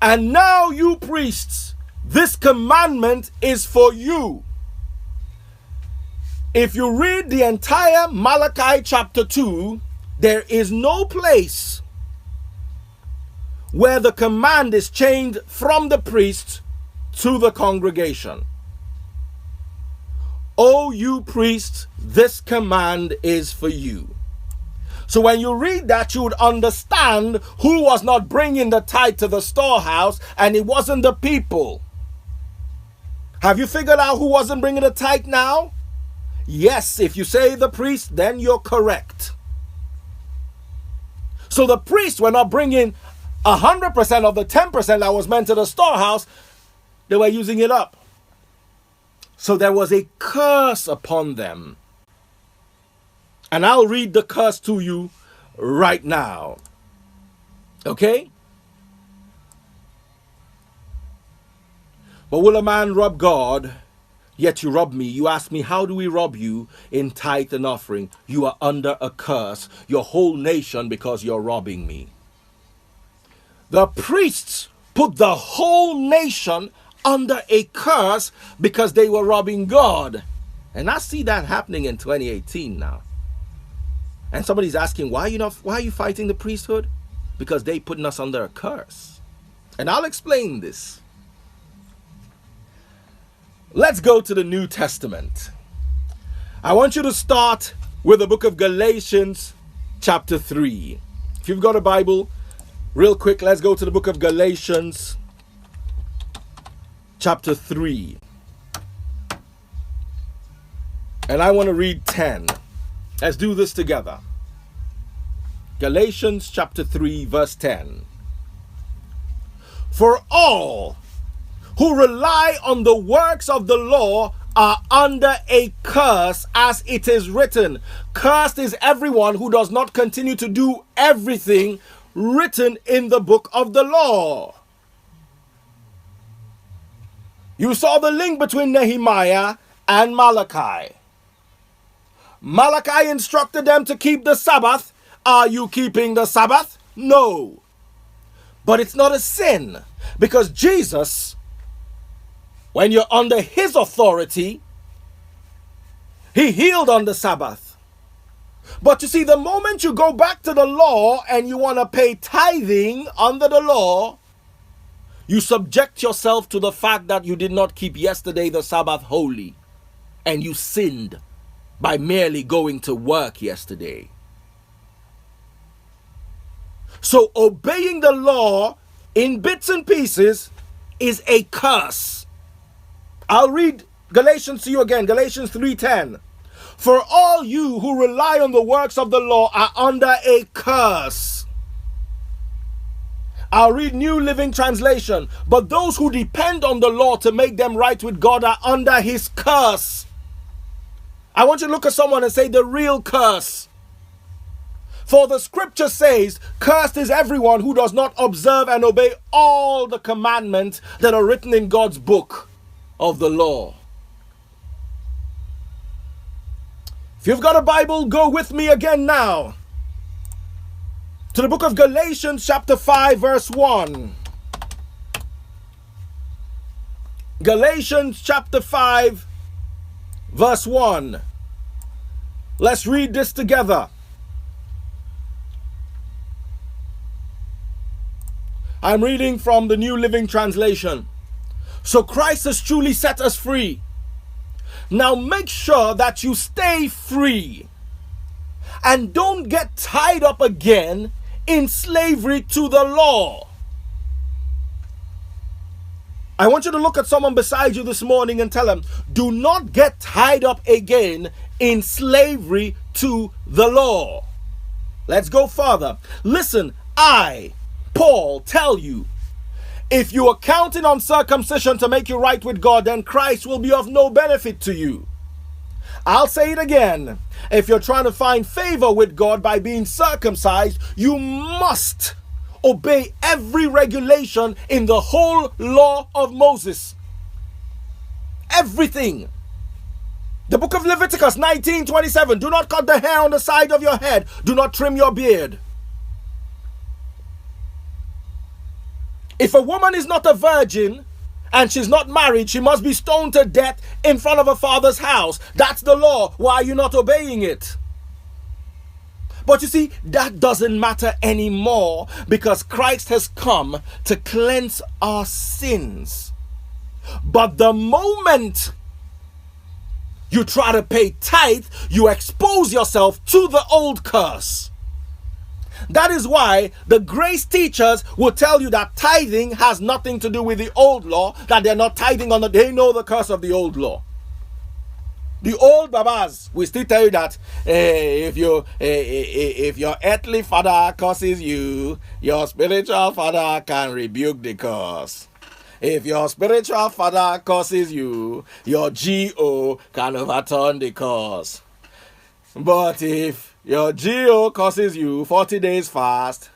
And now, you priests, this commandment is for you. If you read the entire Malachi chapter 2, there is no place where the command is changed from the priest to the congregation. O you priests, this command is for you. So when you read that, you would understand who was not bringing the tithe to the storehouse, and it wasn't the people. Have you figured out who wasn't bringing the tithe now? Yes, if you say the priest, then you're correct. So the priests were not bringing 100% of the 10% that was meant to the storehouse. They were using it up. So there was a curse upon them. And I'll read the curse to you right now. Okay? But will a man rob God? Yet you rob me. You ask me, how do we rob you? In tithe and offering. You are under a curse, your whole nation, because you're robbing me. The priests put the whole nation under a curse because they were robbing God. And I see that happening in 2018 now. And somebody's asking, why are you fighting the priesthood? Because they putting us under a curse. And I'll explain this. Let's go to the New Testament. I want you to start with the book of Galatians chapter 3. If you've got a Bible, real quick, let's go to the book of Galatians chapter 3. And I want to read 10. Let's do this together. Galatians chapter 3 verse 10. For all who rely on the works of the law are under a curse, as it is written. Cursed is everyone who does not continue to do everything written in the book of the law. You saw the link between Nehemiah and Malachi. Malachi instructed them to keep the Sabbath. Are you keeping the Sabbath? No. But it's not a sin, because Jesus, when you're under his authority, he healed on the Sabbath. But you see, the moment you go back to the law and you want to pay tithing under the law, you subject yourself to the fact that you did not keep yesterday the Sabbath holy, and you sinned by merely going to work yesterday. So obeying the law in bits and pieces is a curse. I'll read Galatians to you again, Galatians 3:10. For all you who rely on the works of the law are under a curse. I'll read New Living Translation. But those who depend on the law to make them right with God are under his curse. I want you to look at someone and say the real curse. For the scripture says, cursed is everyone who does not observe and obey all the commandments that are written in God's book of the law. If you've got a Bible, go with me again now to the book of Galatians chapter 5 verse 1. Galatians chapter 5 verse 1. Let's read this together. I'm reading from the New Living Translation. So Christ has truly set us free. Now make sure that you stay free and don't get tied up again in slavery to the law. I want you to look at someone beside you this morning and tell them, do not get tied up again in slavery to the law. Let's go further. Listen, I, Paul, tell you, if you are counting on circumcision to make you right with God, then Christ will be of no benefit to you. I'll say it again. If you're trying to find favor with God by being circumcised, you must obey every regulation in the whole law of Moses. Everything. The book of Leviticus 19:27. Do not cut the hair on the side of your head. Do not trim your beard. If a woman is not a virgin and she's not married, she must be stoned to death in front of her father's house. That's the law. Why are you not obeying it? But you see, that doesn't matter anymore because Christ has come to cleanse our sins. But the moment you try to pay tithe, you expose yourself to the old curse. That is why the grace teachers will tell you that tithing has nothing to do with the old law, that they're not tithing on they know the curse of the old law. The old babas will still tell you that if your earthly father curses you, your spiritual father can rebuke the curse. If your spiritual father curses you, your GO can overturn the curse. But if your GO curses you, 40 days fast,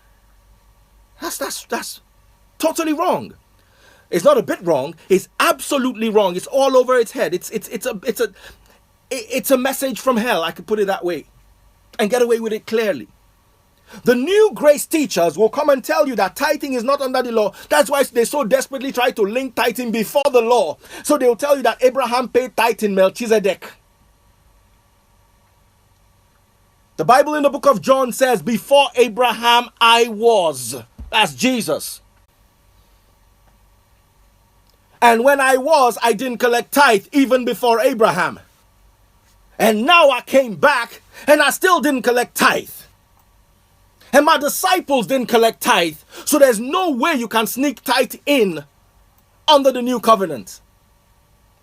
that's totally wrong. It's not a bit wrong. It's absolutely wrong. It's all over its head. It's a message from hell. I could put it that way, and get away with it clearly. The new grace teachers will come and tell you that tithing is not under the law. That's why they so desperately try to link tithing before the law. So they'll tell you that Abraham paid tithe in Melchizedek. The Bible in the book of John says, before Abraham, I was. That's Jesus. And when I was, I didn't collect tithe even before Abraham. And now I came back and I still didn't collect tithe. And my disciples didn't collect tithe. So there's no way you can sneak tithe in under the new covenant?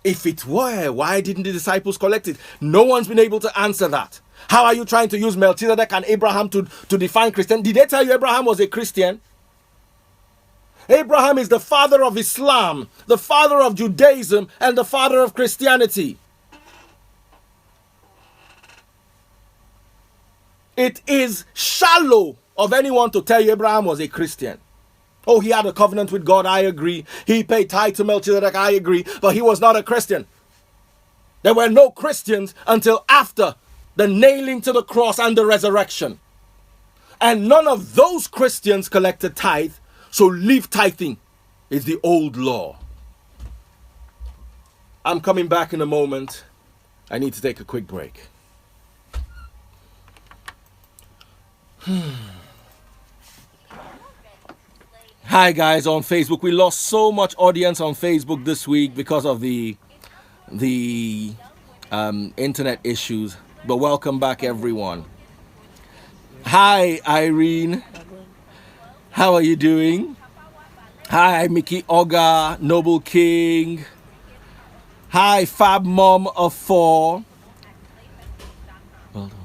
If it were, why didn't the disciples collect it? No one's been able to answer that. How are you trying to use Melchizedek and Abraham to define Christian? Did they tell you Abraham was a Christian? Abraham is the father of Islam, the father of Judaism, and the father of Christianity. It is shallow of anyone to tell you Abraham was a Christian. Oh, he had a covenant with God, I agree. He paid tithe to Melchizedek, I agree. But he was not a Christian. There were no Christians until after the nailing to the cross and the resurrection. And none of those Christians collected tithe, so leave tithing is the old law. I'm coming back in a moment. I need to take a quick break. Hi guys on Facebook. We lost so much audience on Facebook this week because of the internet issues. But welcome back everyone. Hi Irene. How are you doing? Hi Mickey Oga, Noble King. Hi Fab Mom of 4. Hold on.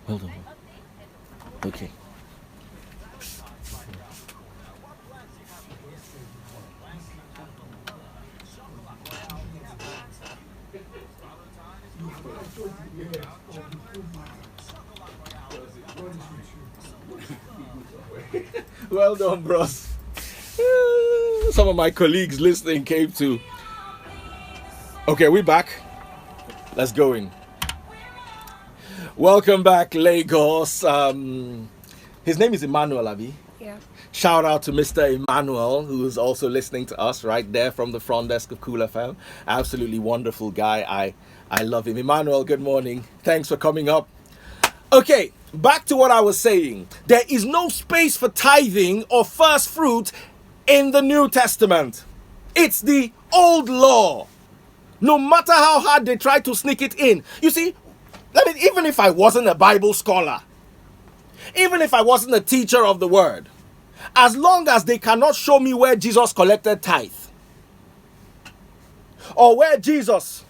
Hold on. Okay. Well done, bros. Some of my colleagues listening came to. Okay, we back. Let's go in. Welcome back, Lagos. His name is Emmanuel, Abi. Yeah. Shout out to Mr. Emmanuel, who is also listening to us right there from the front desk of Cool FM. Absolutely wonderful guy. I love him. Emmanuel, good morning. Thanks for coming up. Okay, back to what I was saying. There is no space for tithing or first fruit in the New Testament. It's the old law. No matter how hard they try to sneak it in. You see, even if I wasn't a Bible scholar, even if I wasn't a teacher of the word, as long as they cannot show me where Jesus collected tithe, or where Jesus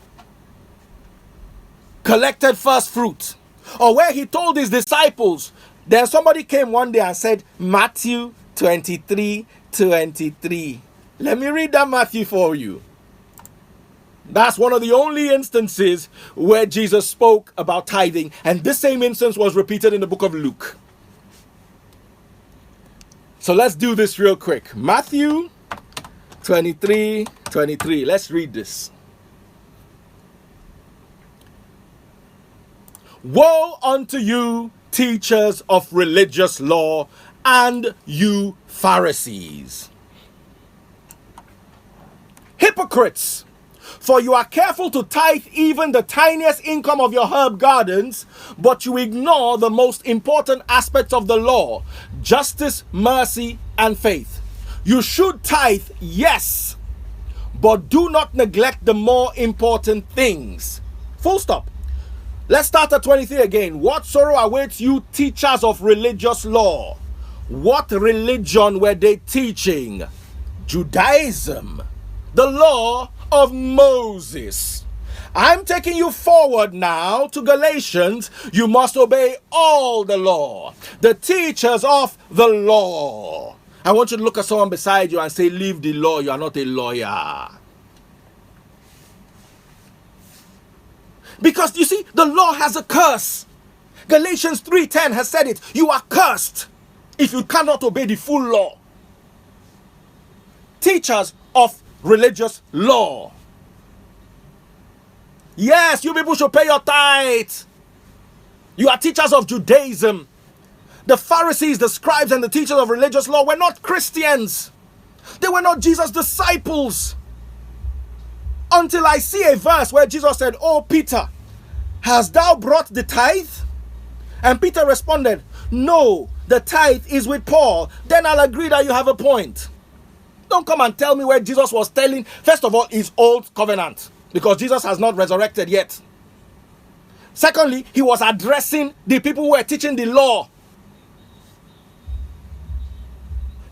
collected first fruit, or where he told his disciples, then somebody came one day and said, Matthew 23:23. Let me read that Matthew for you. That's one of the only instances where Jesus spoke about tithing, and this same instance was repeated in the book of Luke. So let's do this real quick. Matthew 23:23. Let's read this. Woe unto you, teachers of religious law, and you Pharisees, hypocrites! For you are careful to tithe even the tiniest income of your herb gardens, but you ignore the most important aspects of the law: justice, mercy, and faith. You should tithe, yes, but do not neglect the more important things. Full stop. Let's start at 23 again. What sorrow awaits you, teachers of religious law? What religion were they teaching? Judaism, the law of Moses. I'm taking you forward now to Galatians. You must obey all the law. The teachers of the law. I want you to look at someone beside you and say, leave the law. You are not a lawyer. Because you see, the law has a curse. Galatians 3:10 has said it. You are cursed if you cannot obey the full law. Teachers of religious law. Yes, you people should pay your tithe. You are teachers of Judaism. The Pharisees, the scribes, and the teachers of religious law were not Christians. They were not Jesus' disciples. Until I see a verse where Jesus said, "Oh Peter, hast thou brought the tithe?" And Peter responded, "No, the tithe is with Paul." Then I'll agree that you have a point. Don't come and tell me where Jesus was telling, first of all, his old covenant, because Jesus has not resurrected yet. Secondly, he was addressing the people who were teaching the law.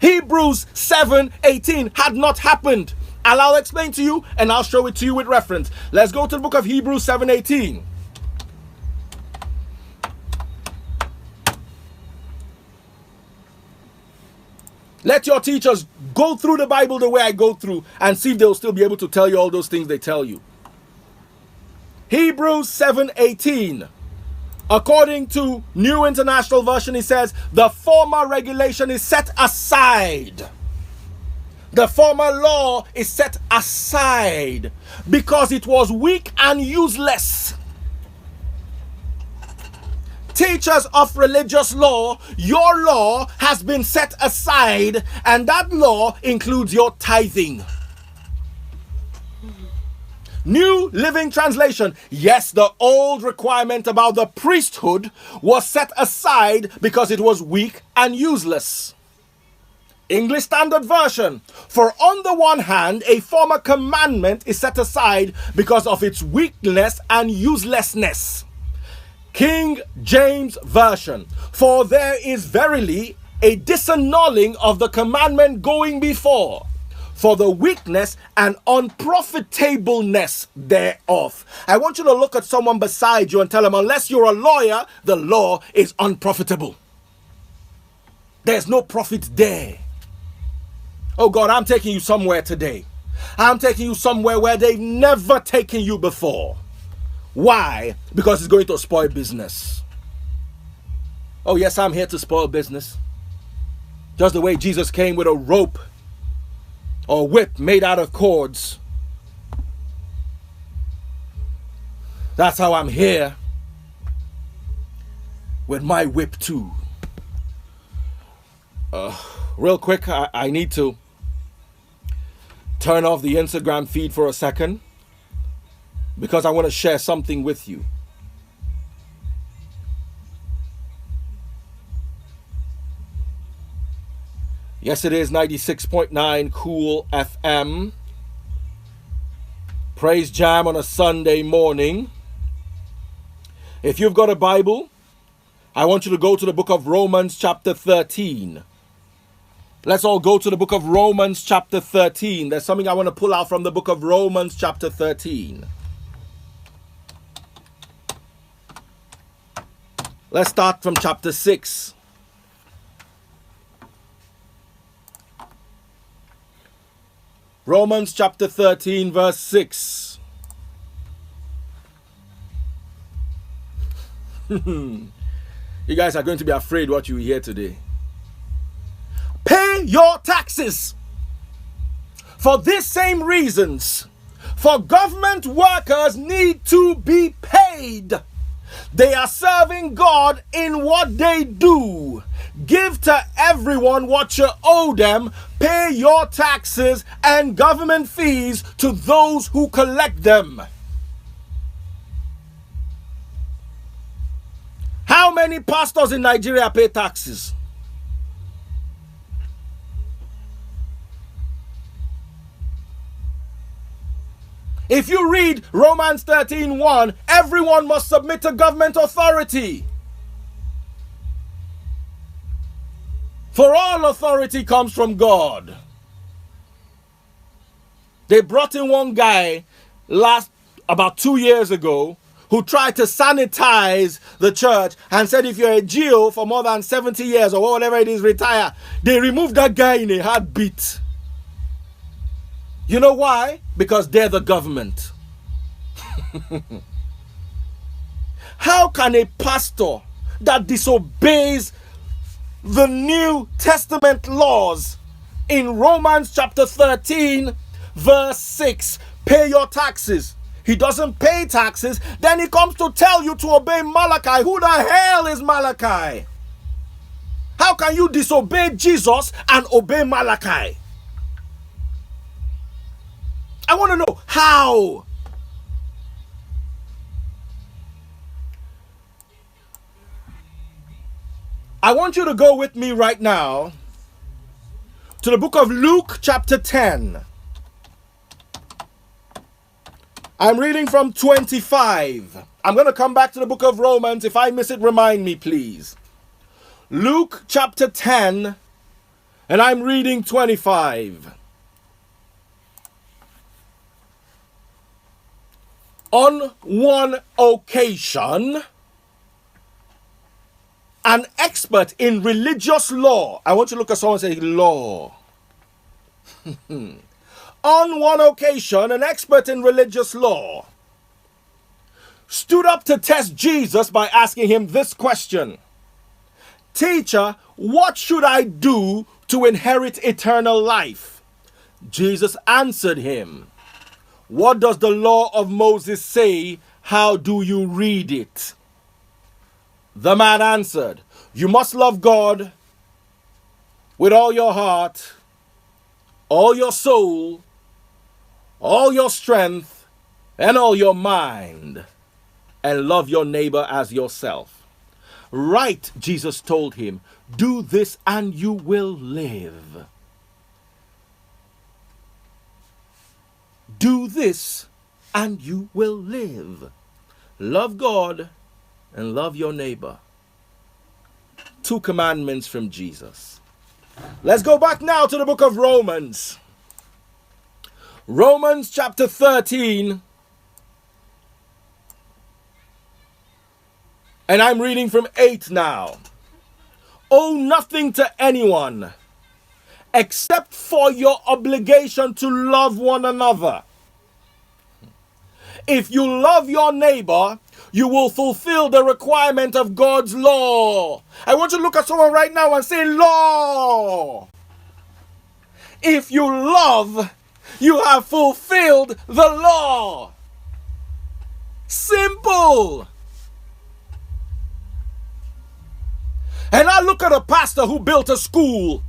Hebrews 7:18 had not happened. And I'll explain to you and I'll show it to you with reference. Let's go to the book of Hebrews 7:18. Let your teachers go through the Bible the way I go through and see if they'll still be able to tell you all those things they tell you. Hebrews 7:18. According to New International Version, it says, the former regulation is set aside. The former law is set aside because it was weak and useless. Teachers of religious law, your law has been set aside, and that law includes your tithing. New Living Translation. Yes, the old requirement about the priesthood was set aside because it was weak and useless. English Standard Version. For on the one hand, a former commandment is set aside because of its weakness and uselessness. King James Version. For there is verily a disannulling of the commandment going before, for the weakness and unprofitableness thereof. I want you to look at someone beside you and tell them, unless you're a lawyer, the law is unprofitable. There's no profit there. Oh God, I'm taking you somewhere today. I'm taking you somewhere where they've never taken you before. Why? Because it's going to spoil business. Oh yes, I'm here to spoil business. Just the way Jesus came with a rope or whip made out of cords. That's how I'm here with my whip too. Real quick, I need to turn off the Instagram feed for a second because I want to share something with you. Yes, it is 96.9 Cool FM. Praise Jam on a Sunday morning. If you've got a Bible, I want you to go to the book of Romans chapter 13. Let's all go to the book of Romans chapter 13. There's something I want to pull out from the book of Romans chapter 13. Let's start from chapter 6. Romans chapter 13 verse 6. You guys are going to be afraid what you hear today. Pay your taxes for these same reasons. For government workers need to be paid. They are serving God in what they do. Give to everyone what you owe them. Pay your taxes and government fees to those who collect them. How many pastors in Nigeria pay taxes? If you read Romans 13:1, everyone must submit to government authority. For all authority comes from God. They brought in one guy about 2 years ago who tried to sanitize the church and said if you're a GO for more than 70 years or whatever it is, retire. They removed that guy in a heartbeat. You know why? Because they're the government. How can a pastor that disobeys the New Testament laws in Romans chapter 13 verse 6 pay your taxes? He doesn't pay taxes, then he comes to tell you to obey Malachi. Who the hell is Malachi? How can you disobey Jesus and obey Malachi? I want to know how. I want you to go with me right now to the book of Luke chapter 10. I'm reading from 25. I'm going to come back to the book of Romans. If I miss it, remind me, please. Luke chapter 10, And I'm reading 25. On one occasion, an expert in religious law. I want you to look at someone and say, law. On one occasion, an expert in religious law stood up to test Jesus by asking him this question: Teacher, what should I do to inherit eternal life? Jesus answered him, what does the law of Moses say? How do you read it? The man answered, you must love God with all your heart, all your soul, all your strength, and all your mind, and love your neighbor as yourself. Right, Jesus told him, do this and you will live. Do this and you will live. Love God and love your neighbor. 2 commandments from Jesus. Let's go back now to the book of Romans. Romans chapter 13. And I'm reading from 8 now. Owe nothing to anyone except for your obligation to love one another. If you love your neighbor, you will fulfill the requirement of God's law. I want you to look at someone right now and say, law. If you love, you have fulfilled the law. Simple. And I look at a pastor who built a school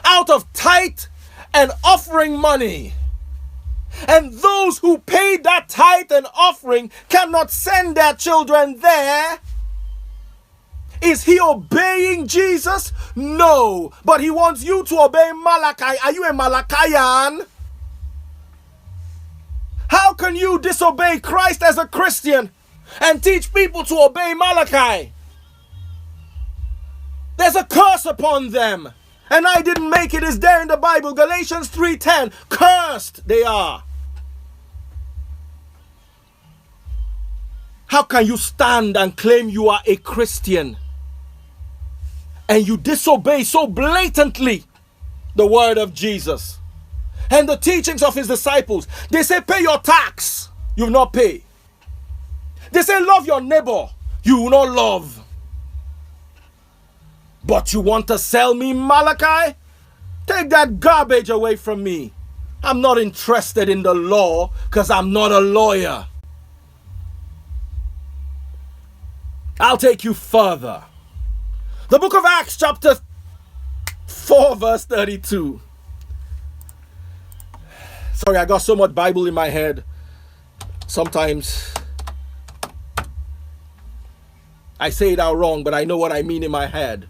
out of tithe and offering money. And those who paid that tithe and offering cannot send their children there. Is he obeying Jesus? No. But he wants you to obey Malachi. Are you a Malachian? How can you disobey Christ as a Christian and teach people to obey Malachi? There's a curse upon them. And I didn't make it. It's there in the Bible. Galatians 3:10. Cursed they are. How can you stand and claim you are a Christian and you disobey so blatantly the word of Jesus and the teachings of his disciples? They say pay your tax. You will not pay. They say love your neighbor. You will not love. But you want to sell me Malachi? Take that garbage away from me. I'm not interested in the law because I'm not a lawyer. I'll take you further. The book of Acts chapter 4 verse 32. Sorry, I got so much Bible in my head. Sometimes I say it out wrong, but I know what I mean in my head.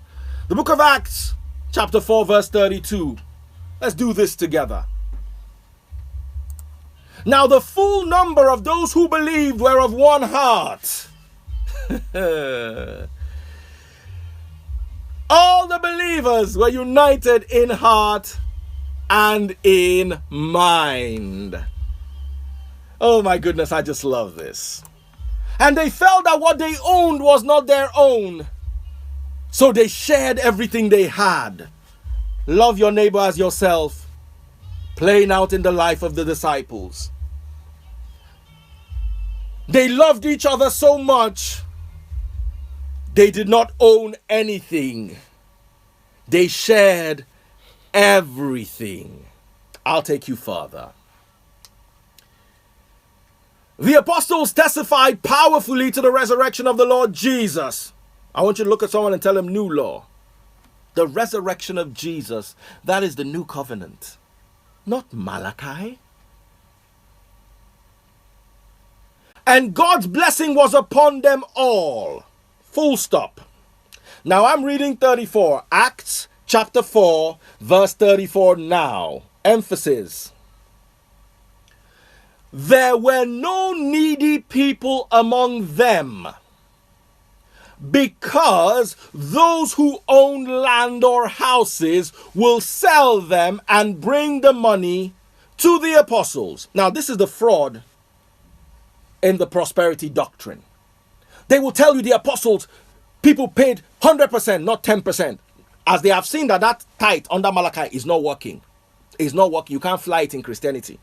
The book of Acts, chapter 4, verse 32. Let's do this together. Now the full number of those who believed were of one heart. All the believers were united in heart and in mind. Oh my goodness, I just love this. And they felt that what they owned was not their own. So they shared everything they had. Love your neighbor as yourself. Playing out in the life of the disciples. They loved each other so much. They did not own anything. They shared everything. I'll take you further. The apostles testified powerfully to the resurrection of the Lord Jesus. I want you to look at someone and tell them new law. The resurrection of Jesus, that is the new covenant. Not Malachi. And God's blessing was upon them all. Full stop. Now I'm reading 34. Acts chapter 4 verse 34 now. Emphasis. There were no needy people among them, because those who own land or houses will sell them and bring the money to the apostles. Now, this is the fraud in the prosperity doctrine. They will tell you the apostles, people paid 100%, not 10%, as they have seen that tithe under Malachi is not working. It's not working. You can't fly it in Christianity.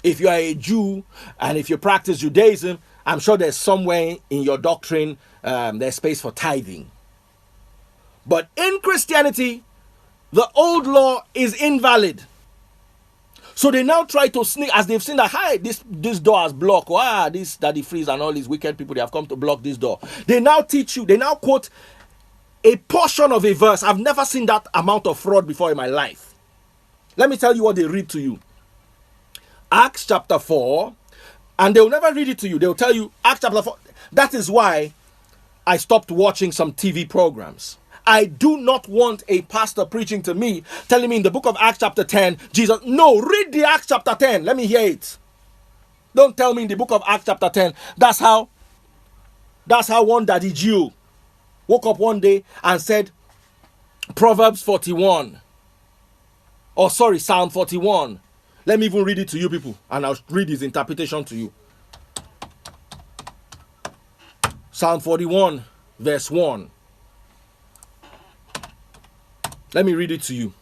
If you are a Jew and if you practice Judaism, I'm sure there's somewhere in your doctrine there's space for tithing. But in Christianity, the old law is invalid. So they now try to sneak, as they've seen that, hi, this door has blocked. This Daddy Freeze and all these wicked people, they have come to block this door. They now teach you, they now quote a portion of a verse. I've never seen that amount of fraud before in my life. Let me tell you what they read to you. Acts chapter 4, and they'll never read it to you. They'll tell you, Acts chapter 4. That is why I stopped watching some TV programs. I do not want a pastor preaching to me, telling me in the book of Acts chapter 10, Jesus, no, read the Acts chapter 10. Let me hear it. Don't tell me in the book of Acts chapter 10. That's how one daddy Jew woke up one day and said, Proverbs 41. Or sorry, Psalm 41. Let me even read it to you people, and I'll read his interpretation to you. Psalm 41, verse 1. Let me read it to you.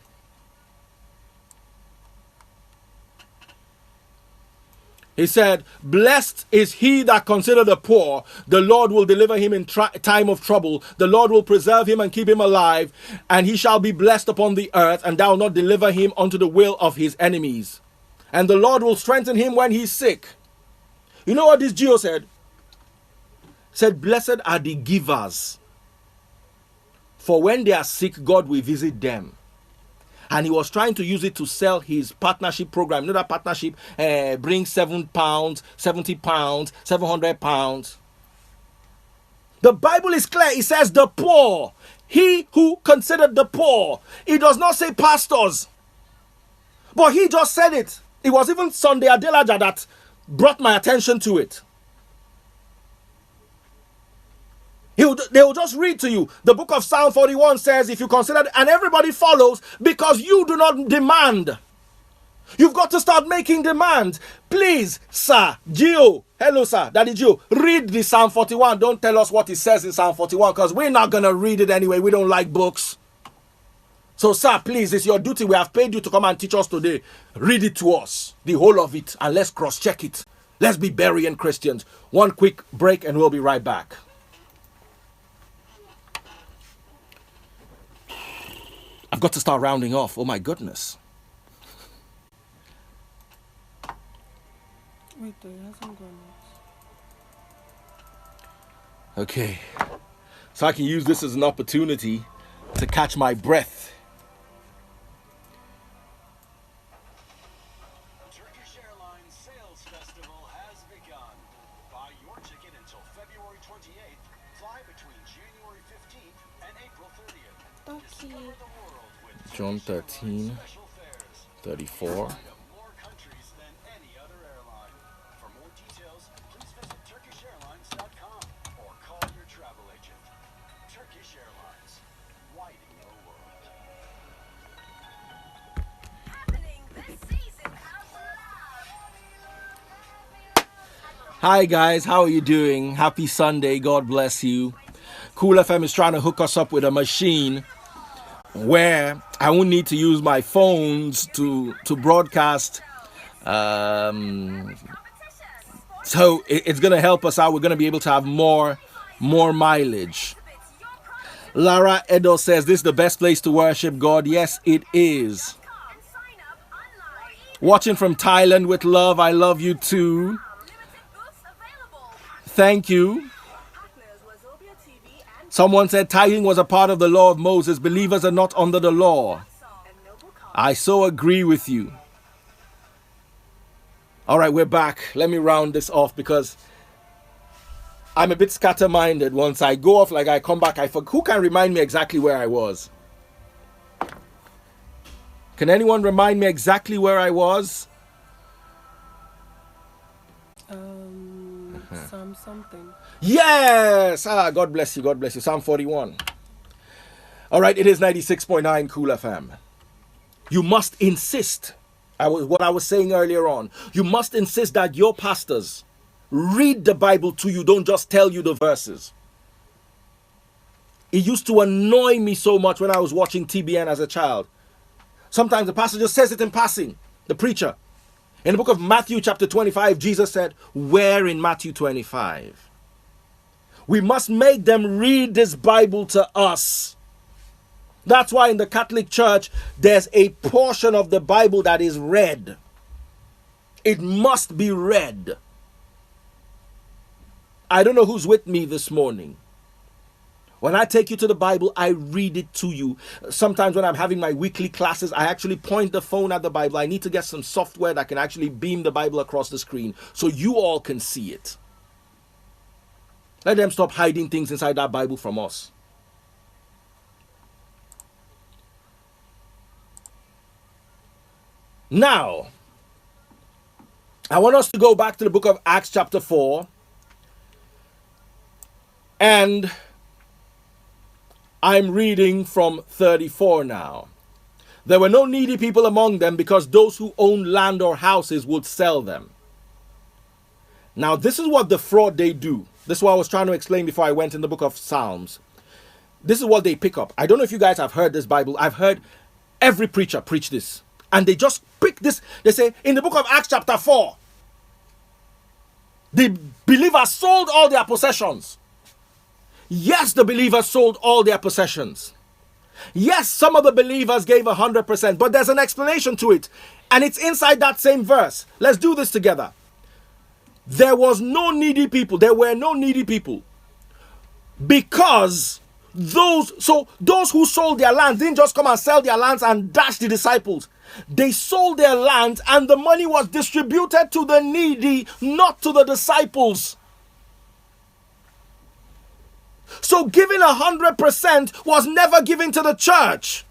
He said, blessed is he that considereth the poor. The Lord will deliver him in time of trouble. The Lord will preserve him and keep him alive. And he shall be blessed upon the earth, and thou not deliver him unto the will of his enemies. And the Lord will strengthen him when he's sick. You know what this Geo said? He said, blessed are the givers, for when they are sick, God will visit them. And he was trying to use it to sell his partnership program. You know that partnership brings £7, £70, £700. The Bible is clear. It says the poor. He who considered the poor. It does not say pastors. But he just said it. It was even Sunday Adelaja that brought my attention to it. They will just read to you. The book of Psalm 41 says, if you consider, and everybody follows because you do not demand. You've got to start making demands. Please, sir, Gio, hello, sir, Daddy Gio, read the Psalm 41. Don't tell us what it says in Psalm 41 because we're not going to read it anyway. We don't like books. So, sir, please, it's your duty. We have paid you to come and teach us today. Read it to us, the whole of it, and let's cross-check it. Let's be Berean Christians. One quick break and we'll be right back. I've got to start rounding off. Oh my goodness. Wait, though, it hasn't gone out. Okay. So I can use this as an opportunity to catch my breath. Turkish Airlines Sales Festival has begun. Buy your ticket until February 28th. Fly between January 15th and April 30th. Discover the world with John 13, special fares. 34. Fly to more countries than any other airline. For more details, please visit turkishairlines.com or call your travel agent. Turkish Airlines, widening your world. Happening this season of love. Hi guys, how are you doing? Happy Sunday. God bless you. Cool FM is trying to hook us up with a machine where I won't need to use my phones to broadcast. So it's going to help us out. We're going to be able to have more mileage. Lara Edo says, this is the best place to worship God. Yes, it is. Sign up online. Watching from Thailand with love. I love you too. Limited booths available. Thank you. Partners was Obia TV and Someone said tithing was a part of the law of Moses. Believers are not under the law. and Noble Car. I so agree with you. All right, we're back. Let me round this off because I'm a bit scatter-minded. Once I go off, like I come back, who can remind me exactly where I was? Can anyone remind me exactly where I was? Psalm something. Yes. God bless you. God bless you. Psalm 41. All right, it is 96.9 Cool FM. You must insist. What I was saying earlier on. You must insist that your pastors read the Bible to you, don't just tell you the verses. It used to annoy me so much when I was watching TBN as a child. Sometimes the pastor just says it in passing, the preacher. In the book of Matthew chapter 25, Jesus said, where in Matthew 25? We must make them read this Bible to us. That's why in the Catholic Church, there's a portion of the Bible that is read. It must be read. I don't know who's with me this morning. When I take you to the Bible, I read it to you. Sometimes when I'm having my weekly classes, I actually point the phone at the Bible. I need to get some software that can actually beam the Bible across the screen so you all can see it. Let them stop hiding things inside that Bible from us. Now, I want us to go back to the book of Acts chapter 4. And I'm reading from 34 now. There were no needy people among them because those who owned land or houses would sell them. Now, this is what the fraud they do. This is what I was trying to explain before I went in the book of Psalms. This is what they pick up. I don't know if you guys have heard this Bible. I've heard every preacher preach this. And they just pick this. They say, in the book of Acts chapter 4, the believers sold all their possessions. Yes, the believers sold all their possessions. Yes, some of the believers gave 100%, but there's an explanation to it. And it's inside that same verse. Let's do this together. There was no needy people. There were no needy people. Because those who sold their lands didn't just come and sell their lands and dash the disciples. They sold their lands and the money was distributed to the needy, not to the disciples. So giving 100% was never given to the church.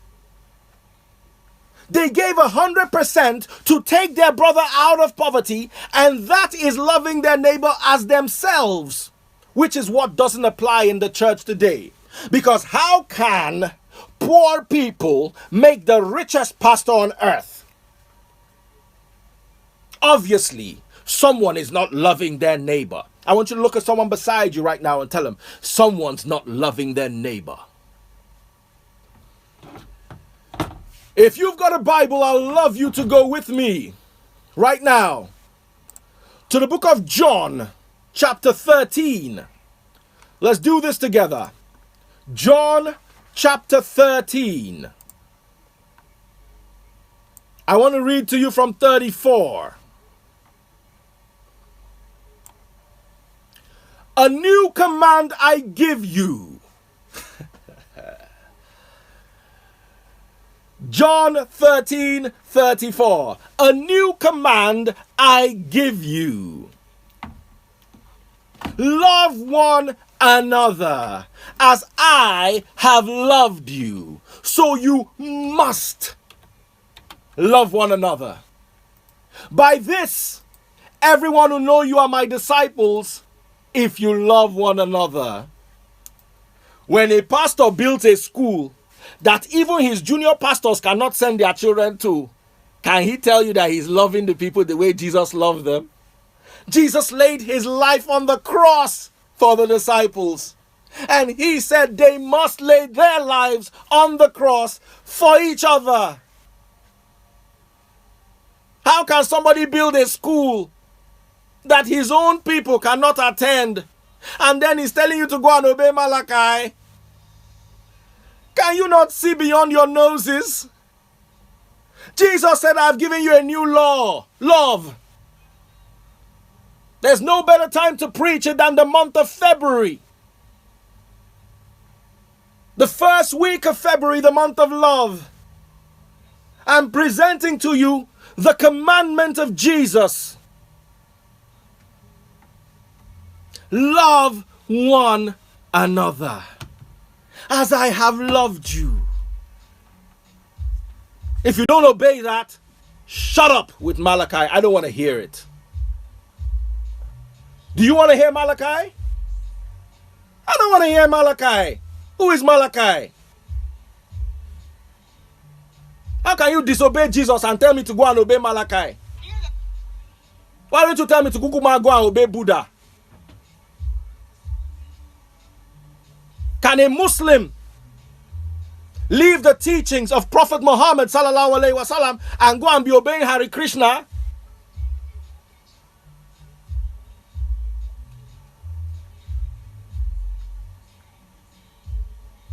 They gave 100% to take their brother out of poverty, and that is loving their neighbor as themselves, which is what doesn't apply in the church today. Because how can poor people make the richest pastor on earth? Obviously, someone is not loving their neighbor. I want you to look at someone beside you right now and tell them, someone's not loving their neighbor. If you've got a Bible, I'll love you to go with me right now to the book of John, chapter 13. Let's do this together. John, chapter 13. I want to read to you from 34. A new command I give you. John 13:34. A new command I give you. Love one another as I have loved you. So you must love one another. By this, everyone will know you are my disciples if you love one another. When a pastor builds a school that even his junior pastors cannot send their children to, can he tell you that he's loving the people the way Jesus loved them? Jesus laid his life on the cross for the disciples. And he said they must lay their lives on the cross for each other. How can somebody build a school that his own people cannot attend, and then he's telling you to go and obey Malachi? Can you not see beyond your noses? Jesus said, I've given you a new law, love. There's no better time to preach it than the month of February. The first week of February, the month of love. I'm presenting to you the commandment of Jesus. Love one another as I have loved you. If you don't obey that, shut up with Malachi. I don't want to hear it. Do you want to hear Malachi? I don't want to hear Malachi. Who is Malachi? How can you disobey Jesus and tell me to go and obey Malachi? Why don't you tell me to go and obey Buddha? Can a Muslim leave the teachings of Prophet Muhammad sallallahu alaihi wasallam and go and be obeying Hare Krishna?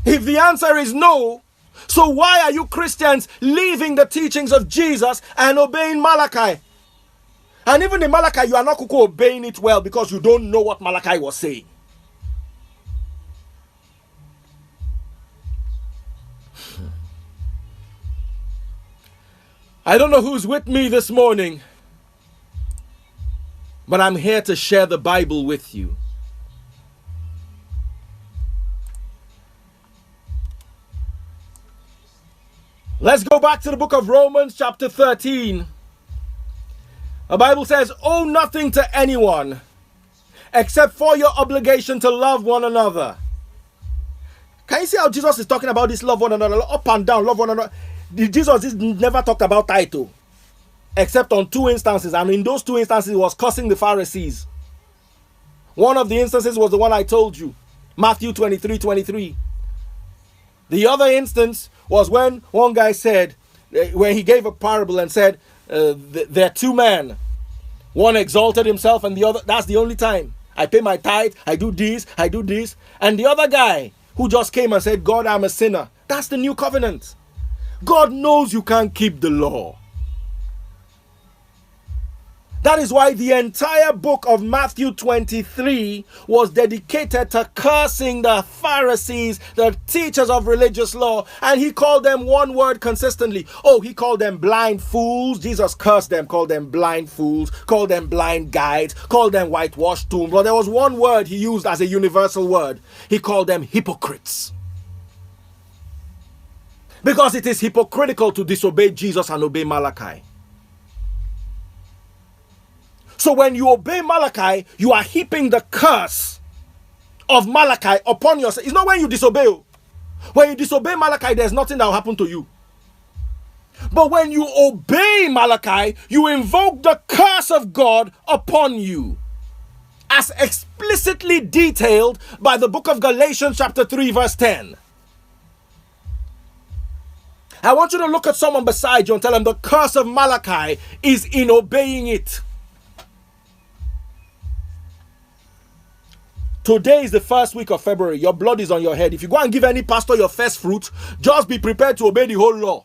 If the answer is no, so why are you Christians leaving the teachings of Jesus and obeying Malachi? And even in Malachi, you are not obeying it well because you don't know what Malachi was saying. I don't know who's with me this morning, but I'm here to share the Bible with you. Let's go back to the book of Romans chapter 13. The Bible says, owe nothing to anyone except for your obligation to love one another. Can you see how Jesus is talking about this love one another, up and down, love one another? Jesus never talked about title, except on 2 instances, and in those 2 instances he was cursing the Pharisees. One of the instances was the one I told you, Matthew 23:23. The other instance was when one guy said, when he gave a parable and said, there are 2 men. One exalted himself and the other, that's the only time. I pay my tithe, I do this. And the other guy who just came and said, God, I'm a sinner. That's the new covenant. God knows you can't keep the law. That is why the entire book of Matthew 23 was dedicated to cursing the Pharisees, the teachers of religious law, and he called them one word consistently. Oh, he called them blind fools. Jesus cursed them, called them blind fools, called them blind guides, called them whitewashed tombs. But there was one word he used as a universal word. He called them hypocrites. Because it is hypocritical to disobey Jesus and obey Malachi. So when you obey Malachi, you are heaping the curse of Malachi upon yourself. It's not when you disobey. When you disobey Malachi, there's nothing that will happen to you. But when you obey Malachi, you invoke the curse of God upon you, as explicitly detailed by the book of Galatians chapter 3 verse 10. I want you to look at someone beside you and tell them the curse of Malachi is in obeying it. Today is the first week of February. Your blood is on your head. If you go and give any pastor your first fruit, just be prepared to obey the whole law.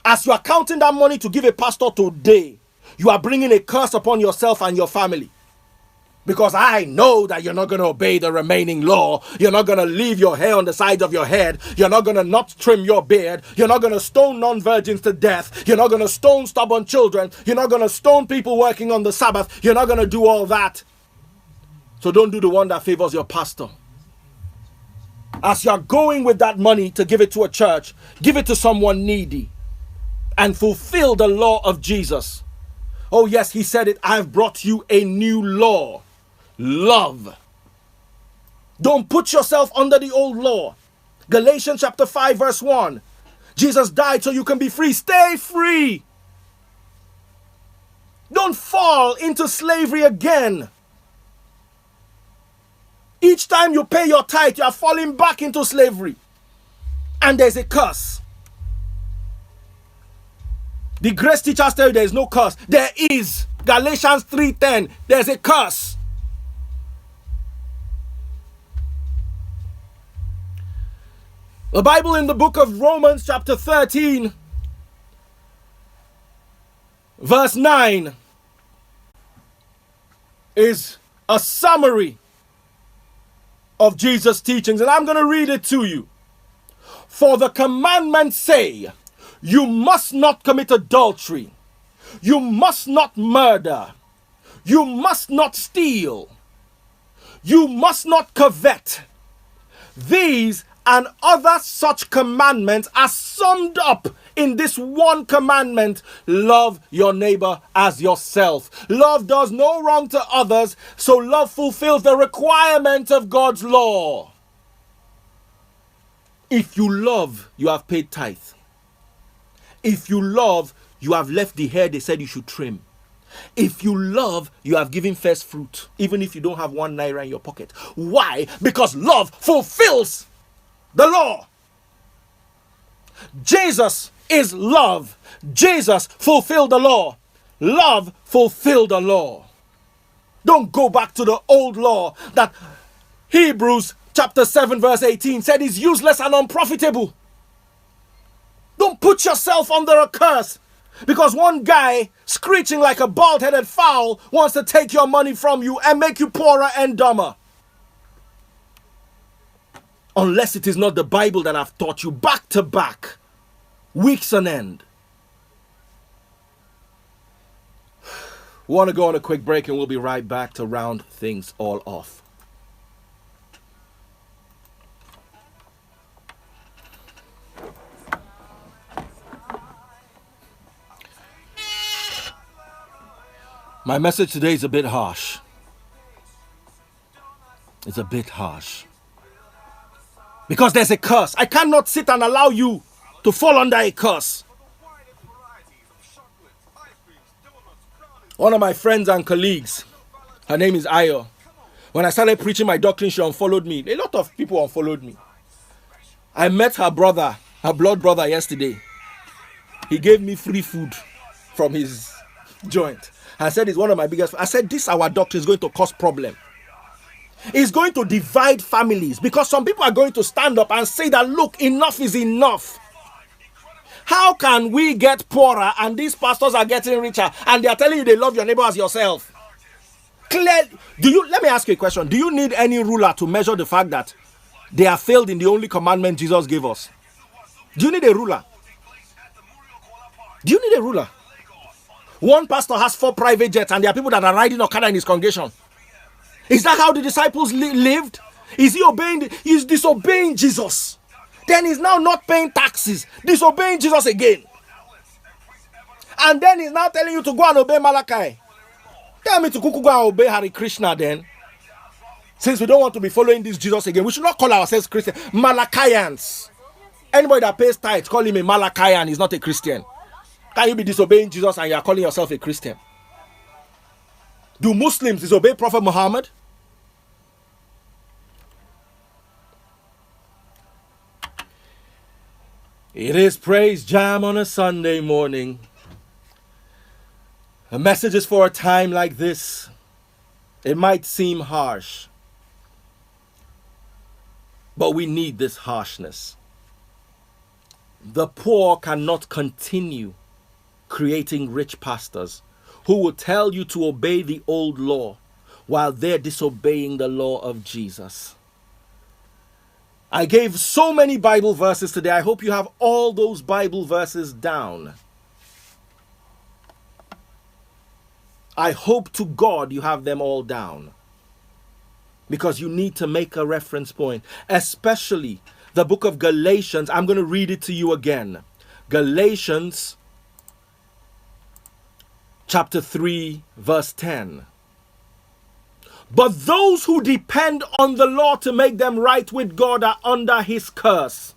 As you are counting that money to give a pastor today, you are bringing a curse upon yourself and your family. Because I know that you're not going to obey the remaining law. You're not going to leave your hair on the sides of your head. You're not going to not trim your beard. You're not going to stone non-virgins to death. You're not going to stone stubborn children. You're not going to stone people working on the Sabbath. You're not going to do all that. So don't do the one that favors your pastor. As you're going with that money to give it to a church, give it to someone needy and fulfill the law of Jesus. Oh yes, he said it. I've brought you a new law. Love. Don't put yourself under the old law. Galatians chapter 5 verse 1. Jesus died so you can be free. Stay free. Don't fall into slavery again. Each time you pay your tithe, you are falling back into slavery. And there's a curse. The grace teachers tell you there is no curse. There is. Galatians 3:10. There's a curse. The Bible in the book of Romans chapter 13 verse 9 is a summary of Jesus' teachings, and I'm going to read it to you. For the commandments say, you must not commit adultery, you must not murder, you must not steal, you must not covet. These and other such commandments are summed up in this one commandment: love your neighbor as yourself. Love does no wrong to others, so love fulfills the requirement of God's law. If you love, you have paid tithe. If you love, you have left the hair they said you should trim. If you love, you have given first fruit, even if you don't have 1 naira in your pocket. Why? Because love fulfills the law. Jesus is love. Jesus fulfilled the law. Love fulfilled the law. Don't go back to the old law that Hebrews chapter 7 verse 18 said is useless and unprofitable. Don't put yourself under a curse because one guy screeching like a bald-headed fowl wants to take your money from you and make you poorer and dumber. Unless it is not the Bible that I've taught you back to back, weeks on end. We want to go on a quick break and we'll be right back to round things all off. My message today is a bit harsh. It's a bit harsh. Because there's a curse. I cannot sit and allow you to fall under a curse. One of my friends and colleagues, her name is Ayo. When I started preaching my doctrine, she unfollowed me. A lot of people unfollowed me. I met her brother, her blood brother, yesterday. He gave me free food from his joint. I said it's one of my biggest. I said this our doctrine is going to cause problem. It's going to divide families because some people are going to stand up and say that look, enough is enough. How can we get poorer and these pastors are getting richer and they are telling you they love your neighbor as yourself? Let me ask you a question. Do you need any ruler to measure the fact that they have failed in the only commandment Jesus gave us? Do you need a ruler? Do you need a ruler? One pastor has 4 private jets and there are people that are riding Okada in his congregation. Is that how the disciples lived? Is he obeying? He's disobeying Jesus. Then he's now not paying taxes, disobeying Jesus again. And then he's now telling you to go and obey Malachi. Tell me to go and obey Hare Krishna then. Since we don't want to be following this Jesus again, we should not call ourselves Christians. Malachians. Anybody that pays tithes, call him a Malachian, is not a Christian. Can you be disobeying Jesus and you are calling yourself a Christian? Do Muslims disobey Prophet Muhammad? It is Praise Jam on a Sunday morning. A message is for a time like this. It might seem harsh, but we need this harshness. The poor cannot continue creating rich pastors who will tell you to obey the old law while they're disobeying the law of Jesus. I gave so many Bible verses today. I hope you have all those Bible verses down. I hope to God you have them all down. Because you need to make a reference point. Especially the book of Galatians. I'm going to read it to you again. Galatians chapter 3 verse 10. But those who depend on the law to make them right with God are under his curse.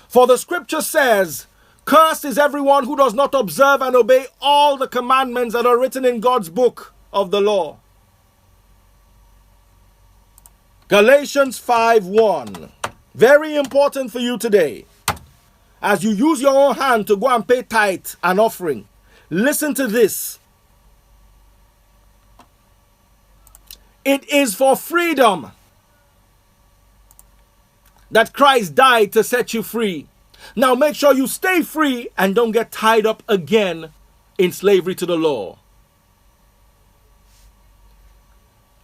For the scripture says, cursed is everyone who does not observe and obey all the commandments that are written in God's book of the law. Galatians 5:1. Very important for you today. As you use your own hand to go and pay tithe and offering, listen to this. It is for freedom that Christ died to set you free. Now make sure you stay free and don't get tied up again in slavery to the law.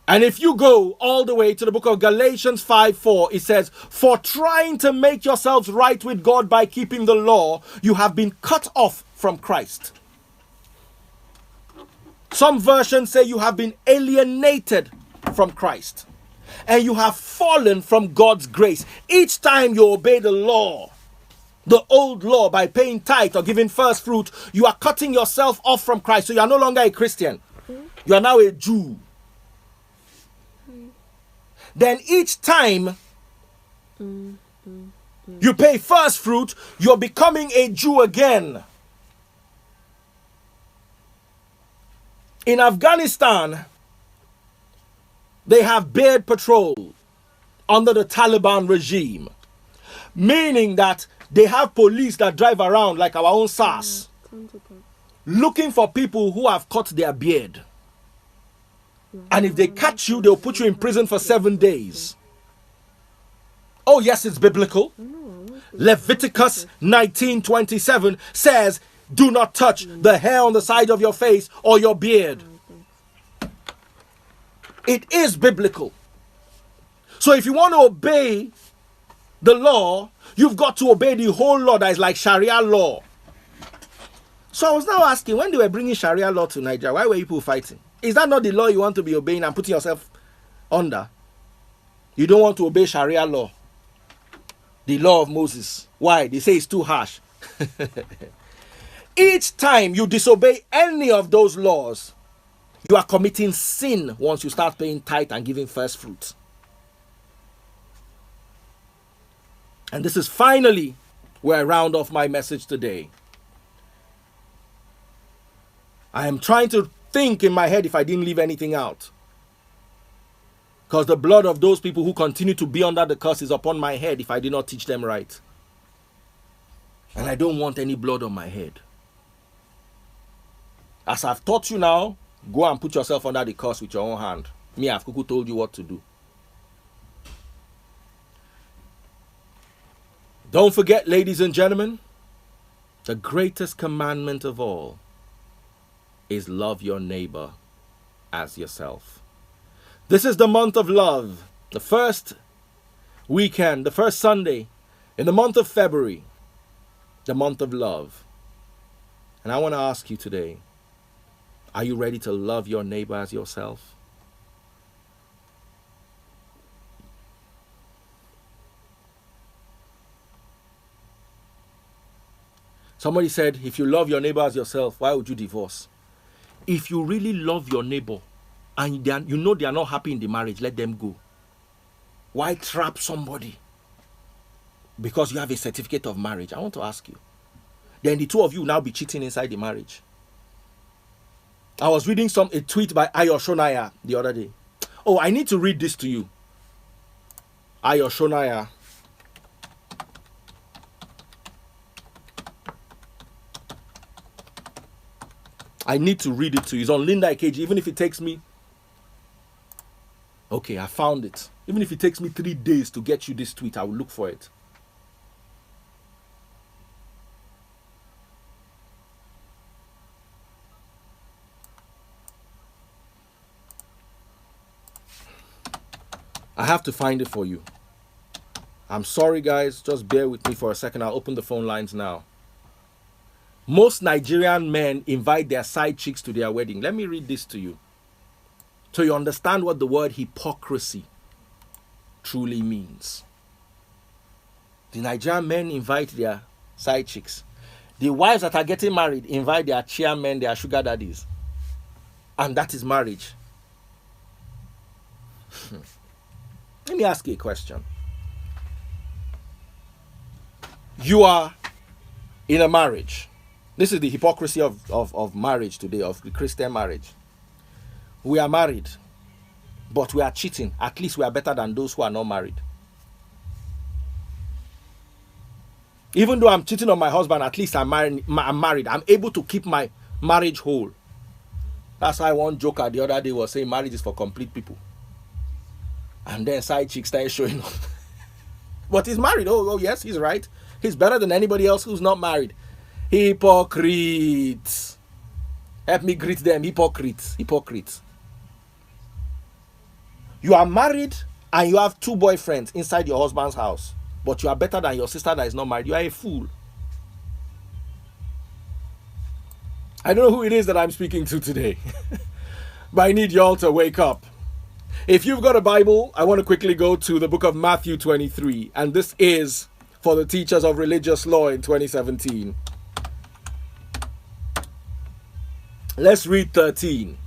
And if you go all the way to the book of Galatians 5:4, it says, for trying to make yourselves right with God by keeping the law, you have been cut off from Christ. Some versions say you have been alienated from Christ. and you have fallen from God's grace. Each time you obey the law, the old law, by paying tithe or giving first fruit, you are cutting yourself off from Christ. So you are no longer a Christian. You are now a Jew. Then each time you pay first fruit, you're becoming a Jew again. In Afghanistan, they have beard patrol under the Taliban regime, meaning that they have police that drive around like our own SARS, looking for people who have cut their beard. And if they catch you, they'll put you in prison for 7 days. Oh yes, it's biblical. Leviticus 19:27 says, do not touch the hair on the side of your face or your beard. It is biblical. So if you want to obey the law, you've got to obey the whole law that is like Sharia law. So I was now asking, when they were bringing Sharia law to Nigeria, why were people fighting? Is that not the law you want to be obeying and putting yourself under? You don't want to obey Sharia law, the law of Moses. Why? They say it's too harsh. Each time you disobey any of those laws, you are committing sin once you start paying tithe and giving first fruits. And this is finally where I round off my message today. I am trying to think in my head if I didn't leave anything out, because the blood of those people who continue to be under the curse is upon my head if I did not teach them right. And I don't want any blood on my head. As I've taught you now, go and put yourself under the curse with your own hand. Me, I've Kuku told you what to do. Don't forget, ladies and gentlemen, the greatest commandment of all is love your neighbor as yourself. This is the month of love, the first weekend, the first Sunday in the month of February, the month of love. And I want to ask you today, are you ready to love your neighbor as yourself? Somebody said, if you love your neighbor as yourself, why would you divorce? If you really love your neighbor and you know they are not happy in the marriage, let them go. Why trap somebody because you have a certificate of marriage? I want to ask you. Then the two of you will now be cheating inside the marriage. I was reading a tweet by Ayo Shonaya the other day. Oh, I need to read this to you. Ayo Shonaya. I need to read it to you. It's on Linda Ikeji. Even if it takes me... Okay, I found it. Even if it takes me 3 days to get you this tweet, I will look for it. I have to find it for you. I'm sorry, guys. Just bear with me for a second. I'll open the phone lines now. Most Nigerian men invite their side chicks to their wedding. Let me read this to you, so you understand what the word hypocrisy truly means. The Nigerian men invite their side chicks. The wives that are getting married invite their chairmen, their sugar daddies. And that is marriage. Let me ask you a question. You are in a marriage. This is the hypocrisy of marriage today, of the Christian marriage. We are married, but we are cheating. At least we are better than those who are not married. Even though I'm cheating on my husband, at least I'm married. I'm able to keep my marriage whole. That's why one joker the other day was saying marriage is for complete people. And then side chicks started showing up. But he's married. Oh, yes, he's right. He's better than anybody else who's not married. Hypocrites. Help me greet them. Hypocrites. Hypocrites. You are married and you have 2 boyfriends inside your husband's house, but you are better than your sister that is not married. You are a fool. I don't know who it is that I'm speaking to today, but I need you all to wake up. If you've got a Bible, I want to quickly go to the book of Matthew 23, and this is for the teachers of religious law in 2017. Let's read 13.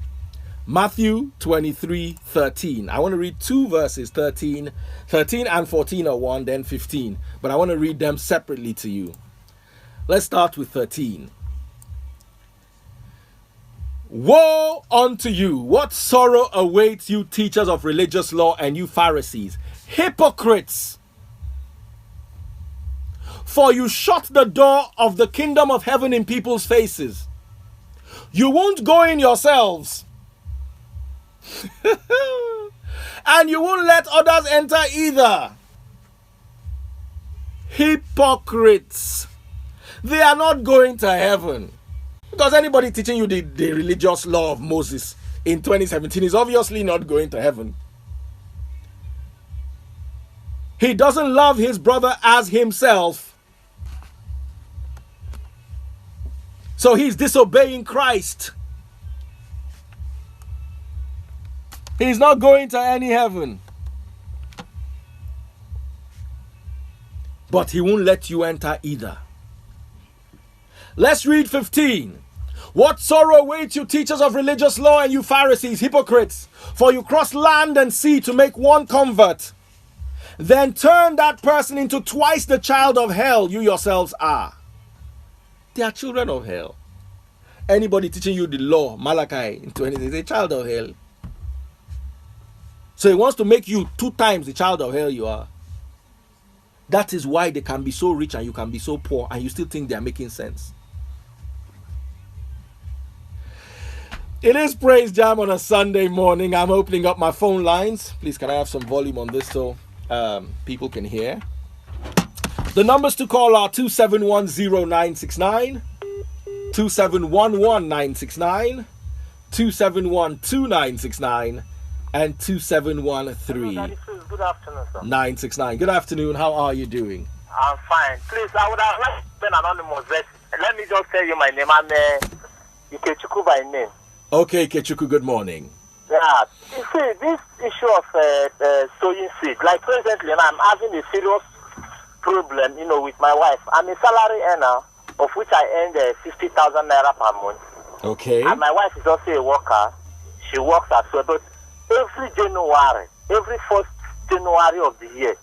Matthew 23:13. I want to read two verses, 13 and 14 are one, then 15. But I want to read them separately to you. Let's start with 13. Woe unto you! What sorrow awaits you, teachers of religious law, and you Pharisees, hypocrites! For you shut the door of the kingdom of heaven in people's faces. You won't go in yourselves. And you won't let others enter either. Hypocrites. They are not going to heaven. Because anybody teaching you the religious law of Moses in 2017 is obviously not going to heaven. He doesn't love his brother as himself. So he's disobeying Christ. He's not going to any heaven. But he won't let you enter either. Let's read 15. What sorrow awaits you, teachers of religious law, and you Pharisees, hypocrites! For you cross land and sea to make one convert. Then turn that person into twice the child of hell you yourselves are. They are children of hell. Anybody teaching you the law, Malachi in 20, is a child of hell. So he wants to make you 2 times the child of hell you are. That is why they can be so rich and you can be so poor and you still think they are making sense. It is Praise Jam on a Sunday morning. I'm opening up my phone lines. Please, can I have some volume on this so people can hear? The numbers to call are 2710969, 2711969, 2712969, and 2713. Good afternoon, sir. 969. Good afternoon. How are you doing? I'm fine. Please, I would have liked to be anonymous. Let me just tell you my name. I'm Ikechuku by name. Okay, Kechuku, good morning. Yeah. You see, this issue of sowing seed, like presently, I'm having a serious problem, with my wife. I'm a salary earner, of which I earn 50,000 naira per month. Okay. And my wife is also a worker. She works as well. But every January, every first January of the year,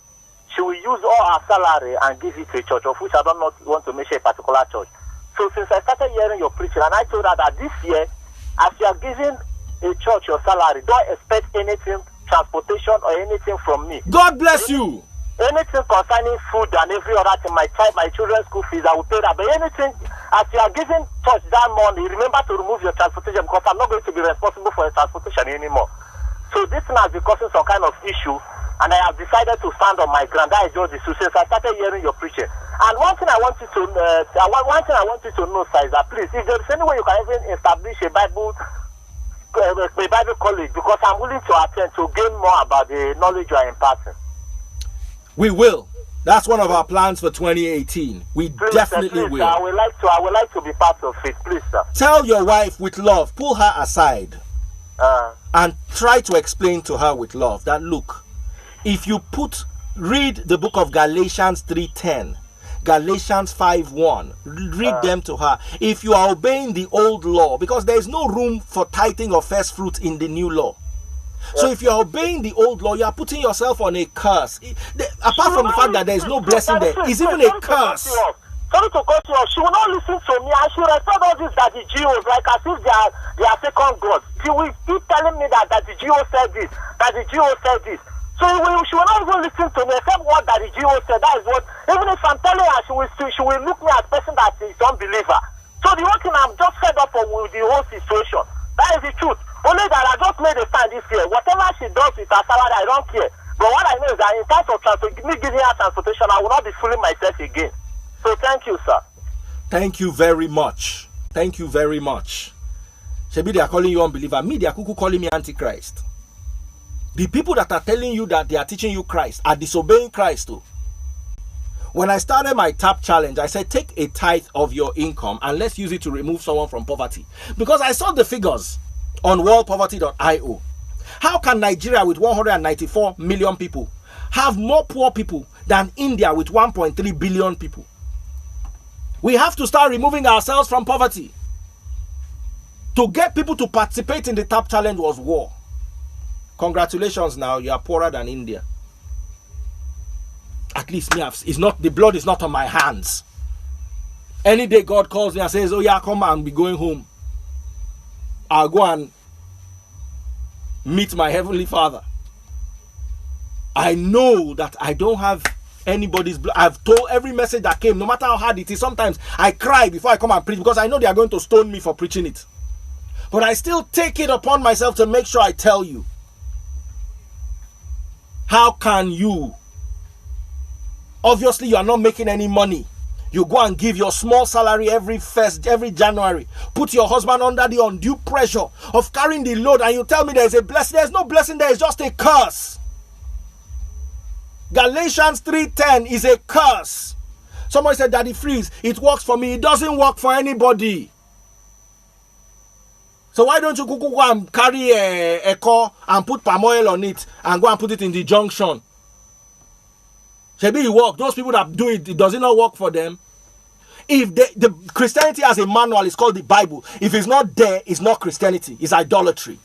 she will use all her salary and give it to a church, of which I don't want to mention a particular church. So since I started hearing your preaching, and I told her that this year, as you are giving a church your salary, don't expect anything, transportation or anything from me. God bless you. Anything concerning food and every other thing, my children's school fees, I will pay that. But anything, as you are giving church that money, remember to remove your transportation, because I'm not going to be responsible for your transportation anymore. So this thing has been causing some kind of issue, and I have decided to stand on my ground. That is just the issue since I started hearing your preaching. And one thing I want you to know, sir, is that please, if there is any way you can even establish a Bible college, because I'm willing to attend to gain more about the knowledge you are imparting. We will. That's one of our plans for 2018. We Please, definitely will. I would like to be part of it, please, sir. Tell your wife with love, pull her aside, and try to explain to her with love that look, if you read the book of Galatians 3:10, Galatians 5:1, read them to her. If you are obeying the old law, because there is no room for tithing of first fruit in the new law. So if you are obeying the old law, you are putting yourself on a curse. Apart from the fact that there is no blessing there, it's even a curse. Sorry to cut you off. She will not listen to me, and she will refer all this that the GOs, like as if they are second gods. She will keep telling me that the GO said this, that the GO said this. So she will not even listen to me except what that the GO said. That is what, even if I'm telling her, she will look me as a person that is unbeliever. So the one thing I'm just fed up with the whole situation. That is the truth. Only that I just made a stand this year. Whatever she does with her salary, I don't care. But what I know is that in terms of me giving her transportation, I will not be fooling myself again. So thank you, sir. Thank you very much. Thank you very much. Shebi, they are calling you unbeliever. Me, they are calling me antichrist. The people that are telling you that they are teaching you Christ are disobeying Christ too. When I started my TAP challenge, I said take a tithe of your income and let's use it to remove someone from poverty. Because I saw the figures on worldpoverty.io. How can Nigeria with 194 million people have more poor people than India with 1.3 billion people? We have to start removing ourselves from poverty. To get people to participate in the TAP challenge was war. Congratulations, now you are poorer than India. At least me, it's not, the blood is not on my hands. Any day God calls me and says, oh yeah, come and be going home, I'll go and meet my heavenly Father. I know that I don't have anybody's blood. I've told every message that came, no matter how hard it is. Sometimes I cry before I come and preach because I know they are going to stone me for preaching it. But I still take it upon myself to make sure I tell you. How can you? Obviously, you are not making any money. You go and give your small salary every January. Put your husband under the undue pressure of carrying the load, and you tell me there is a blessing. There is no blessing, there is just a curse. Galatians 3:10 is a curse. Somebody said, Daddy Freeze, it works for me. It doesn't work for anybody. So why don't you go and carry a car and put palm oil on it and go and put it in the junction? Maybe it work. Those people that do it, does it not work for them? If the Christianity has a manual, it's called the Bible. If it's not there, it's not Christianity. It's idolatry.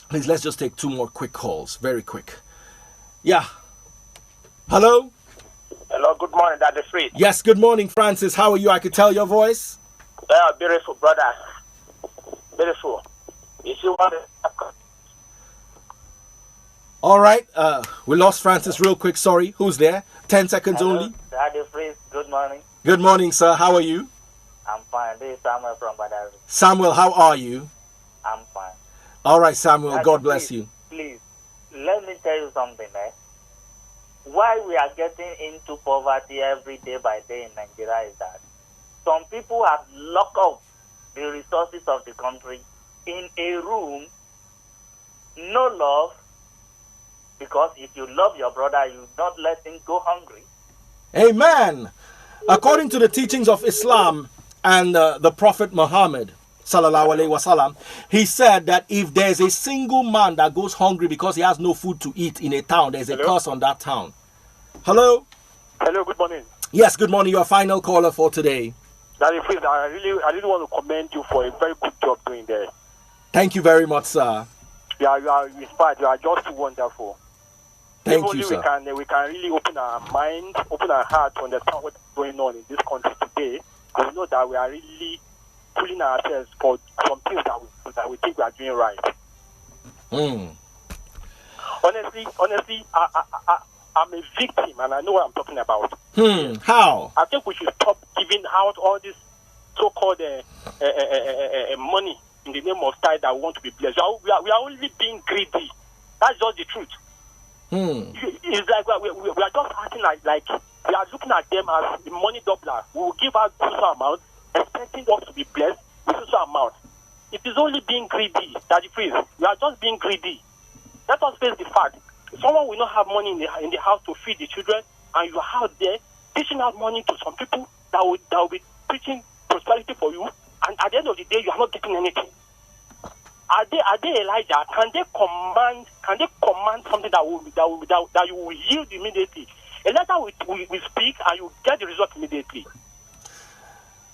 Please, let's just take 2 more quick calls. Very quick. Yeah. Hello? Hello, good morning, Daddy Freeze. Yes, good morning, Francis. How are you? I could tell your voice. Yeah, beautiful, brother. Beautiful. You see what? All right. We lost Francis real quick. Sorry. Who's there? 10 seconds Hello, only. Daddy Freeze, good morning. Good morning, sir. How are you? I'm fine. This is Samuel from Badari. Samuel, how are you? I'm fine. All right, Samuel. Daddy, God bless you. Please, let me tell you something, eh? Why we are getting into poverty every day by day in Nigeria is that some people have locked up the resources of the country in a room, no love, because if you love your brother, you not let him go hungry. Amen. According to the teachings of Islam and the Prophet Muhammad, sallallahu alaihi wasallam, he said that if there's a single man that goes hungry because he has no food to eat in a town, there's a curse on that town. Hello? Hello, good morning. Yes, good morning. Your final caller for today. Daddy Freeze, I really want to commend you for a very good job doing there. Thank you very much, sir. You are inspired. You are just wonderful. Thank you, sir. We can really open our mind, open our heart to understand what's going on in this country today. We know that we are really pulling ourselves for some things that we think we are doing right. Honestly, I'm a victim, and I know what I'm talking about. How? I think we should stop giving out all this so-called money in the name of tithe that we want to be blessed. We are only being greedy. That's just the truth. It's like we are just acting like we are looking at them as the money doubler. We will give out this amount, expecting us to be blessed with this amount. It is only being greedy, Daddy Freeze. We are just being greedy. Let us face the fact. If someone will not have money in the house to feed the children, and you are out there dishing out money to some people that will be preaching prosperity for you, and at the end of the day, you are not getting anything. Are they Elijah? Can they command something that you will yield immediately? Elijah will speak and you get the result immediately.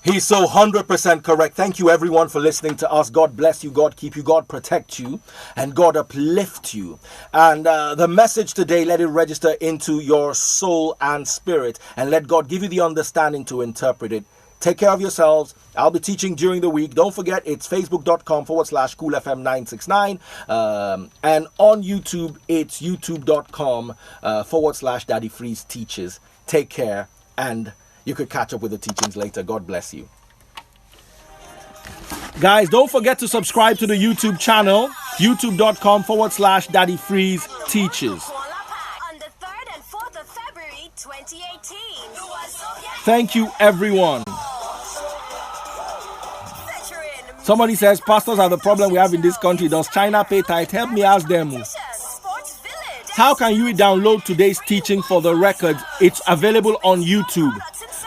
He's so 100% correct. Thank you, everyone, for listening to us. God bless you, God keep you, God protect you, and God uplift you. And the message today, let it register into your soul and spirit, and let God give you the understanding to interpret it. Take care of yourselves. I'll be teaching during the week. Don't forget, it's facebook.com/coolfm969. And on YouTube, it's youtube.com/Daddy Freeze Teaches. Take care, and you could catch up with the teachings later. God bless you. Guys, don't forget to subscribe to the YouTube channel, youtube.com/Daddy Freeze Teaches. On the 3rd and 4th of February 2018. Thank you, everyone. Somebody says, pastors are the problem we have in this country. Does China pay tithe? Help me ask them. How can you download today's teaching for the record? It's available on YouTube.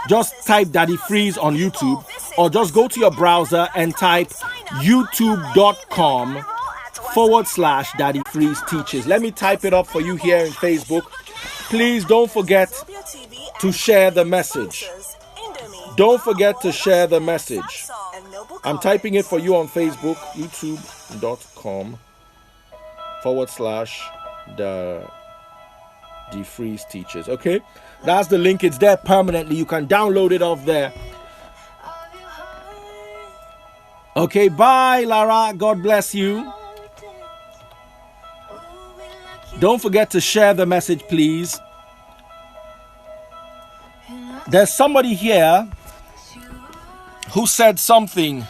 Just type Daddy Freeze on YouTube, or just go to your browser and type youtube.com/Daddy Freeze Teaches. Let me type it up for you here in Facebook. Please don't forget to share the message. Don't forget to share the message. I'm typing it for you on Facebook, youtube.com/Daddy Freeze Teaches. Okay, that's the link. It's there permanently. You can download it off there. Okay, bye, Lara. God bless you. Don't forget to share the message, please. There's somebody here who said something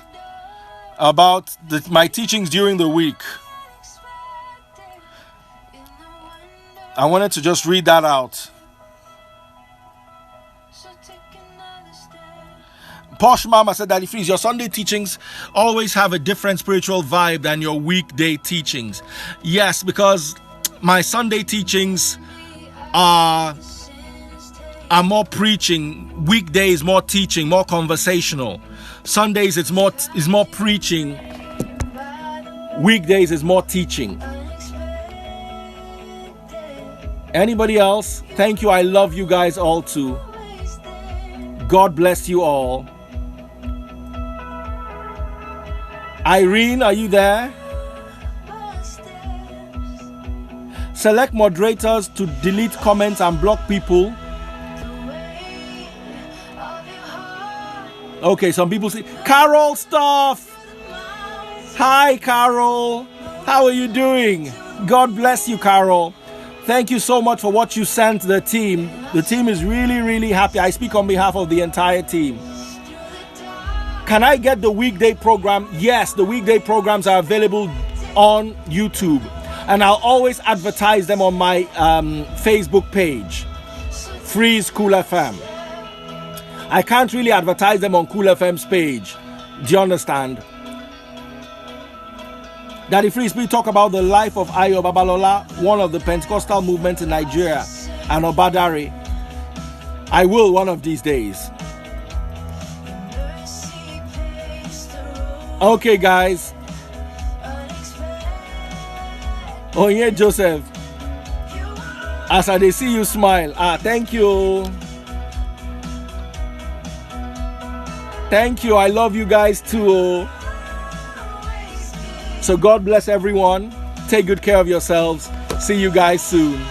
about my teachings during the week. I wanted to just read that out. Posh Mama said, Daddy Freeze, your Sunday teachings always have a different spiritual vibe than your weekday teachings. Yes, because my Sunday teachings are more preaching. Weekdays more teaching, more conversational. Sundays it's more preaching. Weekdays is more teaching. Anybody else? Thank you. I love you guys all too. God bless you all. Irene, are you there? Select moderators to delete comments and block people. Okay, some people say, Carol stuff. Hi, Carol. How are you doing? God bless you, Carol. Thank you so much for what you sent the team. The team is really, really happy. I speak on behalf of the entire team. Can I get the weekday program? Yes, the weekday programs are available on YouTube. And I'll always advertise them on my Facebook page, Freeze Cool FM. I can't really advertise them on Cool FM's page. Do you understand? Daddy Freeze, we talk about the life of Ayo Babalola, one of the Pentecostal movements in Nigeria, and Obadari. I will one of these days. Okay, guys. Oh yeah, Joseph. As I see you smile. Thank you. Thank you. I love you guys too. So God bless everyone. Take good care of yourselves. See you guys soon.